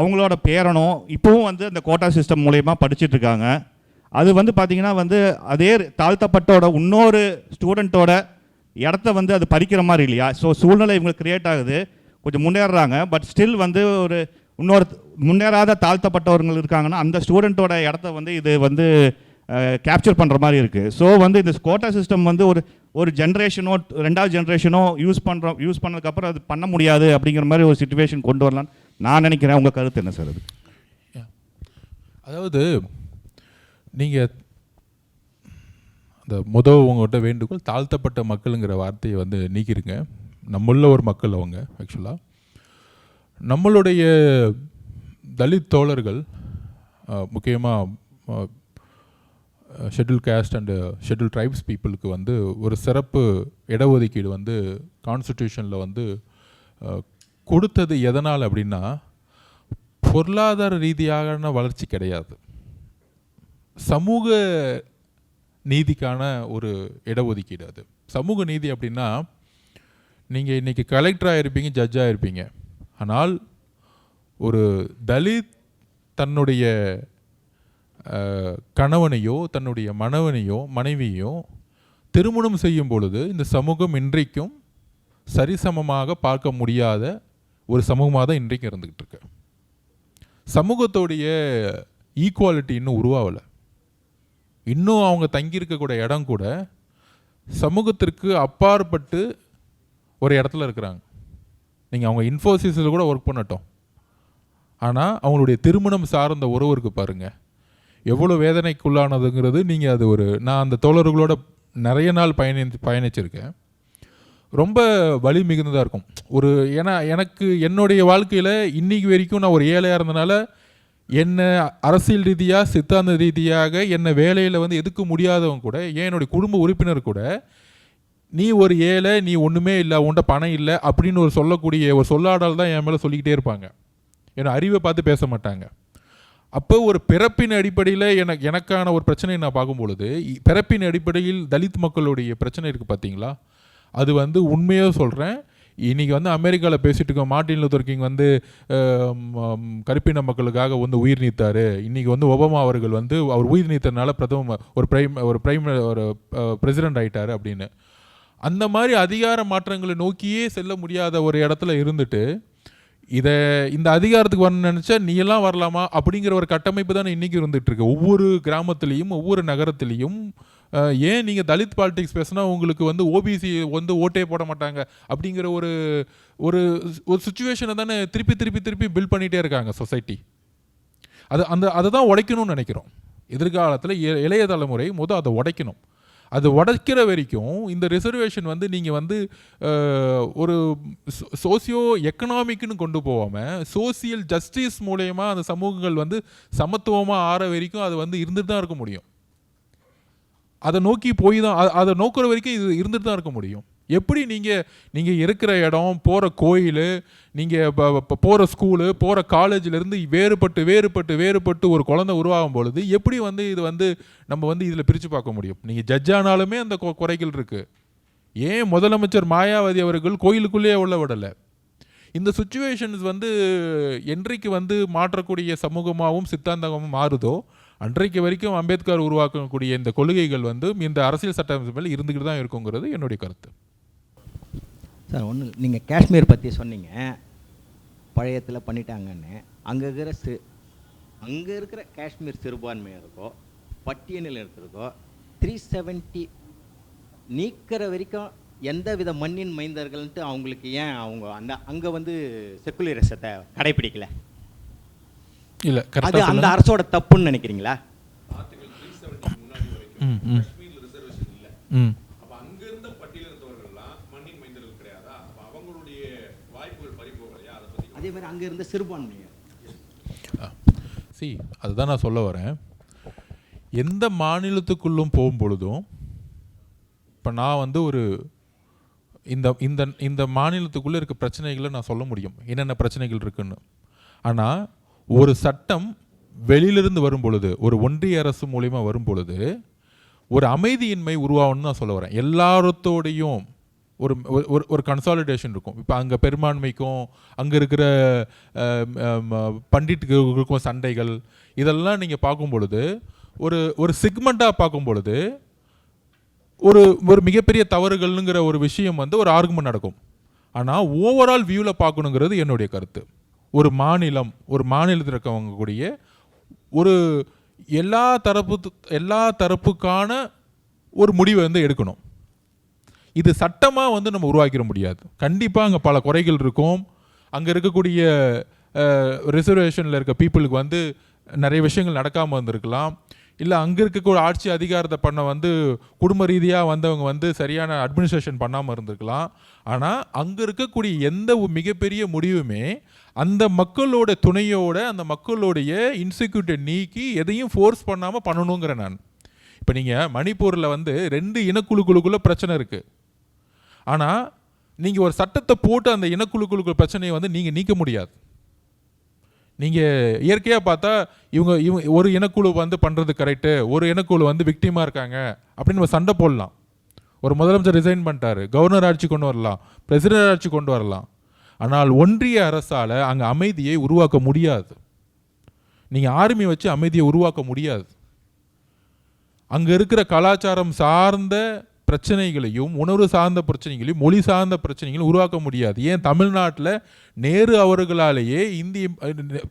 Speaker 15: அவங்களோட பேரனோ இப்போவும் வந்து அந்த கோட்டா சிஸ்டம் மூலயமா படிச்சுட்ருக்காங்க. அது வந்து பார்த்திங்கன்னா வந்து அதே தாழ்த்தப்பட்டோட இன்னொரு ஸ்டூடெண்ட்டோட இடத்த வந்து அது பறிக்கிற மாதிரி இல்லையா? ஸோ சூழ்நிலை இவங்களுக்கு க்ரியேட் ஆகுது, கொஞ்சம் முன்னேறுறாங்க. பட் ஸ்டில் வந்து ஒரு இன்னொரு முன்னேறாத தாழ்த்தப்பட்டவர்கள் இருக்காங்கன்னா அந்த ஸ்டூடெண்ட்டோட இடத்த வந்து இது வந்து கேப்சர் பண்ணுற மாதிரி இருக்குது. ஸோ வந்து இந்த கோட்டா சிஸ்டம் வந்து ஒரு ஜென்ரேஷனோ 2வது ஜென்ரேஷனோ யூஸ் பண்ணதுக்கப்புறம் அது பண்ண முடியாது அப்படிங்கிற மாதிரி ஒரு சிச்சுவேஷன் கொண்டு வரலான்னு நான் நினைக்கிறேன். உங்கள் கருத்து என்ன சார்? அது
Speaker 6: அதாவது நீங்கள் அந்த உங்கள்கிட்ட வேண்டுகோள், தாழ்த்தப்பட்ட மக்களுங்கிற வார்த்தையை வந்து நீக்கிருங்க. நம்மள ஒரு மக்கள் அவங்க. ஆக்சுவலாக நம்மளுடைய தலித் தோழர்கள், முக்கியமாக schedule caste and schedule tribes பீப்புளுக்கு வந்து ஒரு சிறப்பு இடஒதுக்கீடு வந்து கான்ஸ்டிடியூஷனில் வந்து கொடுத்தது எதனால் அப்படின்னா பொருளாதார ரீதியான வளர்ச்சி கிடையாது, சமூக நீதிக்கான ஒரு இடஒதுக்கீடு. அது சமூக நீதி அப்படின்னா நீங்கள் இன்றைக்கி கலெக்டராக இருப்பீங்க, ஜட்ஜாக இருப்பீங்க, ஆனால் ஒரு தலித் தன்னுடைய கணவனையோ தன்னுடைய மனைவியோ திருமணம் செய்யும் பொழுது இந்த சமூகம் இன்றைக்கும் சரிசமமாக பார்க்க முடியாத ஒரு சமூகமாக தான் இன்றைக்கும் இருந்துக்கிட்டு இருக்கு. சமூகத்தோடைய ஈக்குவாலிட்டி இன்னும் உருவாகலை. இன்னும் அவங்க தங்கியிருக்கக்கூடிய இடம் கூட சமூகத்திற்கு அப்பாற்பட்டு ஒரு இடத்துல இருக்கிறாங்க. நீங்கள் அவங்க இன்ஃபோசிஸில் கூட ஒர்க் பண்ணட்டும், ஆனால் அவங்களுடைய திருமணம் சார்ந்த உறவுக்கு பாருங்கள் எவ்வளோ வேதனைக்குள்ளானதுங்கிறது. நீங்கள் அது நான் அந்த தோழர்களோட நிறைய நாள் பயணிச்சிருக்கேன். ரொம்ப வலி மிகுந்ததாக இருக்கும். ஏன்னா எனக்கு என்னுடைய வாழ்க்கையில் இன்றைக்கி வரைக்கும் நான் ஒரு ஏழையாக இருந்தனால என்னை அரசியல் ரீதியாக சித்தாந்த ரீதியாக என்னை வேலையில் எதுக்க முடியாதவங்க கூட, ஏன் என்னுடைய குடும்ப உறுப்பினர் கூட, நீ ஒரு ஏழை, நீ ஒன்றுமே இல்லை, உன்கிட்ட பணம் இல்லை அப்படின்னு சொல்லக்கூடிய ஒரு சொல்லாடல் தான் என் மேலே சொல்லிக்கிட்டே இருப்பாங்க. ஏன்னா அறிவை பார்த்து பேச மாட்டாங்க. அப்போ ஒரு பிறப்பின் அடிப்படையில் எனக்கான ஒரு பிரச்சனையை நான் பார்க்கும்பொழுது, பிறப்பின் அடிப்படையில் தலித் மக்களுடைய பிரச்சனை இருக்குது பார்த்தீங்களா, அது உண்மையாக சொல்கிறேன். இன்றைக்கி அமெரிக்காவில் பேசிகிட்டு இருக்கோம், மார்ட்டின் லூதர் கிங் கருப்பின மக்களுக்காக உயிர் நீத்தார். இன்றைக்கி ஒபாமா அவர்கள் அவர் உயிர் நீத்தனால ஒரு பிரசிடெண்ட் ஆகிட்டார் அப்படின்னு. அந்த மாதிரி அதிகார மாற்றங்களை நோக்கியே செல்ல முடியாத ஒரு இடத்துல இருந்துட்டு இந்த அதிகாரத்துக்கு வரணும்னு நினச்சா நீ எல்லாம் வரலாமா அப்படிங்கிற ஒரு கட்டமைப்பு தானே இன்றைக்கி இருந்துகிட்ருக்கு. ஒவ்வொரு கிராமத்துலேயும் ஒவ்வொரு நகரத்துலேயும் ஏன் நீங்கள் தலித் பாலிடிக்ஸ் பேசுனா உங்களுக்கு ஓபிசி ஓட்டே போட மாட்டாங்க அப்படிங்கிற ஒரு ஒரு சுச்சுவேஷனை தானே திருப்பி பில்ட் பண்ணிகிட்டே இருக்காங்க சொசைட்டி. அதை தான் உடைக்கணும்னு நினைக்கிறோம். எதிர்காலத்தில் இளைய தலைமுறை அதை உடைக்கணும். அது உடைக்கிற வரைக்கும் இந்த ரிசர்வேஷன் நீங்கள் ஒரு சோசியோ எக்கனாமிக்னு கொண்டு போகாமல் சோசியல் ஜஸ்டிஸ் மூலயமா அந்த சமூகங்கள் சமத்துவமாக ஆற வரைக்கும் அது இருந்துட்டு தான் இருக்க முடியும். அதை நோக்கி போய் தான் அதை நோக்கிற வரைக்கும் இது இருந்துட்டு தான் இருக்க முடியும். எப்படி நீங்கள் இருக்கிற இடம், போகிற கோயில், நீங்கள் போகிற ஸ்கூலு, போகிற காலேஜிலேருந்து வேறுபட்டு ஒரு குழந்தை உருவாகும் பொழுது எப்படி இது நம்ம இதில் பிரித்து பார்க்க முடியும்? நீங்கள் ஜட்ஜ் ஆனாலுமே அந்த குறைகள் இருக்குது. ஏன் முதலமைச்சர் மாயாவதி அவர்கள் கோயிலுக்குள்ளேயே உள்ள விடலை? இந்த சுச்சுவேஷன்ஸ் என்றைக்கு மாற்றக்கூடிய சமூகமாகவும் சித்தாந்தமும் மாறுதோ அன்றைக்கு வரைக்கும் அம்பேத்கர் உருவாக்கக்கூடிய இந்த கொள்கைகள் இந்த அரசியல் சட்டம் மேலே இருந்துக்கிட்டு தான் இருக்குங்கிறது என்னுடைய கருத்து.
Speaker 16: சார், ஒன்று நீங்கள் காஷ்மீர் பற்றி சொன்னீங்க, பழையத்தில் பண்ணிட்டாங்கன்னு. அங்கே இருக்கிற காஷ்மீர் சிறுபான்மையருக்கோ பட்டியலில் இருக்கிறதோ 370 நீக்கிற வரைக்கும் எந்த வித மண்ணின் மைந்தர்கள்ன்ட்டு அவங்களுக்கு ஏன் அவங்க அங்கே செக்குலரிசத்தை கடைப்பிடிக்கல? இல்லை, அது அந்த அரசோட தப்புன்னு நினைக்கிறீங்களா? அதே மாதிரி அங்கே இருந்த சிறுபான்மையர்
Speaker 6: அதுதான் நான் சொல்ல வரேன். எந்த மாநிலத்துக்குள்ளும் போகும் பொழுதும் இப்போ நான் ஒரு இந்த மாநிலத்துக்குள்ளே இருக்க பிரச்சனைகளை நான் சொல்ல முடியும், என்னென்ன பிரச்சனைகள் இருக்குன்னு. ஆனால் ஒரு சட்டம் வெளியிலிருந்து வரும் பொழுது, ஒரு ஒன்றிய அரசு மூலமா வரும் பொழுது ஒரு அமைதியின்மை உருவாகணும்னு நான் சொல்ல வரேன். எல்லாத்தோடையும் ஒரு கன்சாலிடேஷன் இருக்கும். இப்போ அங்கே பெரும்பான்மைக்கும் அங்கே இருக்கிற பண்டிட்டுகளுக்கும் சண்டைகள் இதெல்லாம் நீங்கள் பார்க்கும் பொழுது ஒரு சிக்மெண்ட்டாக பார்க்கும் பொழுது ஒரு மிகப்பெரிய தவறுகள்ங்கிற ஒரு விஷயம் ஒரு ஆர்குமெண்ட் நடக்கும். ஆனால் ஓவரால் வியூவில் பார்க்கணுங்கிறது என்னுடைய கருத்து. ஒரு மாநிலத்தில் இருக்கவங்க கூடிய எல்லா தரப்புக்கான ஒரு முடிவை எடுக்கணும். இது சட்டமாக நம்ம உருவாக்கிட முடியாது. கண்டிப்பாக அங்கே பல குறைகள் இருக்கும். அங்கே இருக்கக்கூடிய ரிசர்வேஷனில் இருக்க பீப்புளுக்கு நிறைய விஷயங்கள் நடக்காமல் வந்திருக்கலாம். இல்லை அங்கே இருக்கக்கூடிய ஆட்சி அதிகாரத்தை பண்ண குடும்ப ரீதியாக வந்தவங்க சரியான அட்மினிஸ்ட்ரேஷன் பண்ணாமல் இருந்திருக்கலாம். ஆனால் அங்கே இருக்கக்கூடிய எந்த மிகப்பெரிய முடிவுமே அந்த மக்களோட துணையோட அந்த மக்களுடைய இன்செக்யூரிட்டி நீக்கி எதையும் ஃபோர்ஸ் பண்ணாமல் பண்ணணுங்கிற நான். இப்போ நீங்கள் மணிப்பூரில் 2 இனக்குழுக்குழுக்குள்ள பிரச்சனை இருக்குது. ஆனால் நீங்கள் ஒரு சட்டத்தை போட்டு அந்த இனக்குழுக்குழுக்குள்ள பிரச்சனையை நீங்கள் நீக்க முடியாது. நீங்கள் இயற்கையாக பார்த்தா இவங்க ஒரு இனக்குழு பண்ணுறது கரெக்டு, ஒரு இனக்குழு விக்டிமாக இருக்காங்க அப்படின்னு நம்ம சண்டை போடலாம். ஒரு முதலமைச்சர் ரிசைன் பண்ணிட்டாரு, கவர்னர் ஆட்சி கொண்டு வரலாம், பிரசிடென்ட் ஆட்சி கொண்டு வரலாம். ஆனால் ஒன்றிய அரசால் அங்கே அமைதியை உருவாக்க முடியாது. நீங்கள் ஆர்மி வச்சு அமைதியை உருவாக்க முடியாது. அங்கே இருக்கிற கலாச்சாரம் சார்ந்த பிரச்சனைகளையும் உணர்வு சார்ந்த பிரச்சனைகளையும் மொழி சார்ந்த பிரச்சனைகளையும் உருவாக்க முடியாது. ஏன் தமிழ்நாட்டில் நேரு அவர்களாலேயே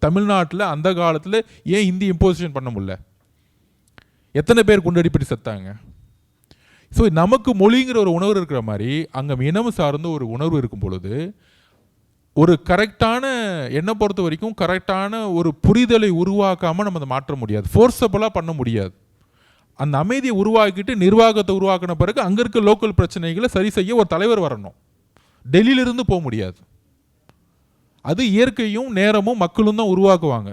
Speaker 6: தமிழ்நாட்டில் அந்த காலத்தில் ஏன் ஹிந்தி இம்போசிஷன் பண்ண முடியல? எத்தனை பேர் குண்டடிப்பட்டு செத்தாங்க? ஸோ நமக்கு மொழிங்கிற ஒரு உணர்வு இருக்கிற மாதிரி அங்கே இனம் சார்ந்த ஒரு உணர்வு இருக்கும் பொழுது ஒரு கரெக்டான, என்னை பொறுத்த வரைக்கும் கரெக்டான ஒரு புரிதலை உருவாக்காமல் நம்ம அதை மாற்ற முடியாது, ஃபோர்ஸபுளாக பண்ண முடியாது. அந்த அமைதியை உருவாக்கிட்டு நிர்வாகத்தை உருவாக்கின பிறகு அங்கே இருக்க லோக்கல் பிரச்சனைகளை சரி செய்ய ஒரு தலைவர் வரணும். டெல்லியிலிருந்து போக முடியாது. அது இயற்கையும் நேரமும் மக்களும் தான் உருவாக்குவாங்க.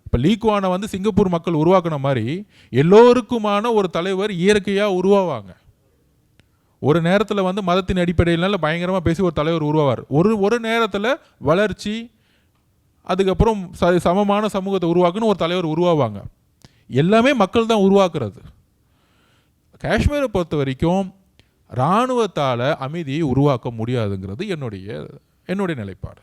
Speaker 6: இப்போ லீக்வானை வந்து சிங்கப்பூர் மக்கள் உருவாக்குன மாதிரி எல்லோருக்குமான ஒரு தலைவர் இயற்கையாக உருவாவாங்க. ஒரு நேரத்தில் வந்து மதத்தின் அடிப்படையினால பயங்கரமாக பேசி ஒரு தலைவர் உருவாவார். ஒரு நேரத்தில் வளர்ச்சி, அதுக்கப்புறம் சமமான சமூகத்தை உருவாக்குன்னு ஒரு தலைவர் உருவாவாங்க. எல்லாமே மக்கள் தான் உருவாக்குறது. காஷ்மீரை பொறுத்த வரைக்கும் இராணுவத்தால் அமைதியை உருவாக்க முடியாதுங்கிறது என்னுடைய நிலைப்பாடு.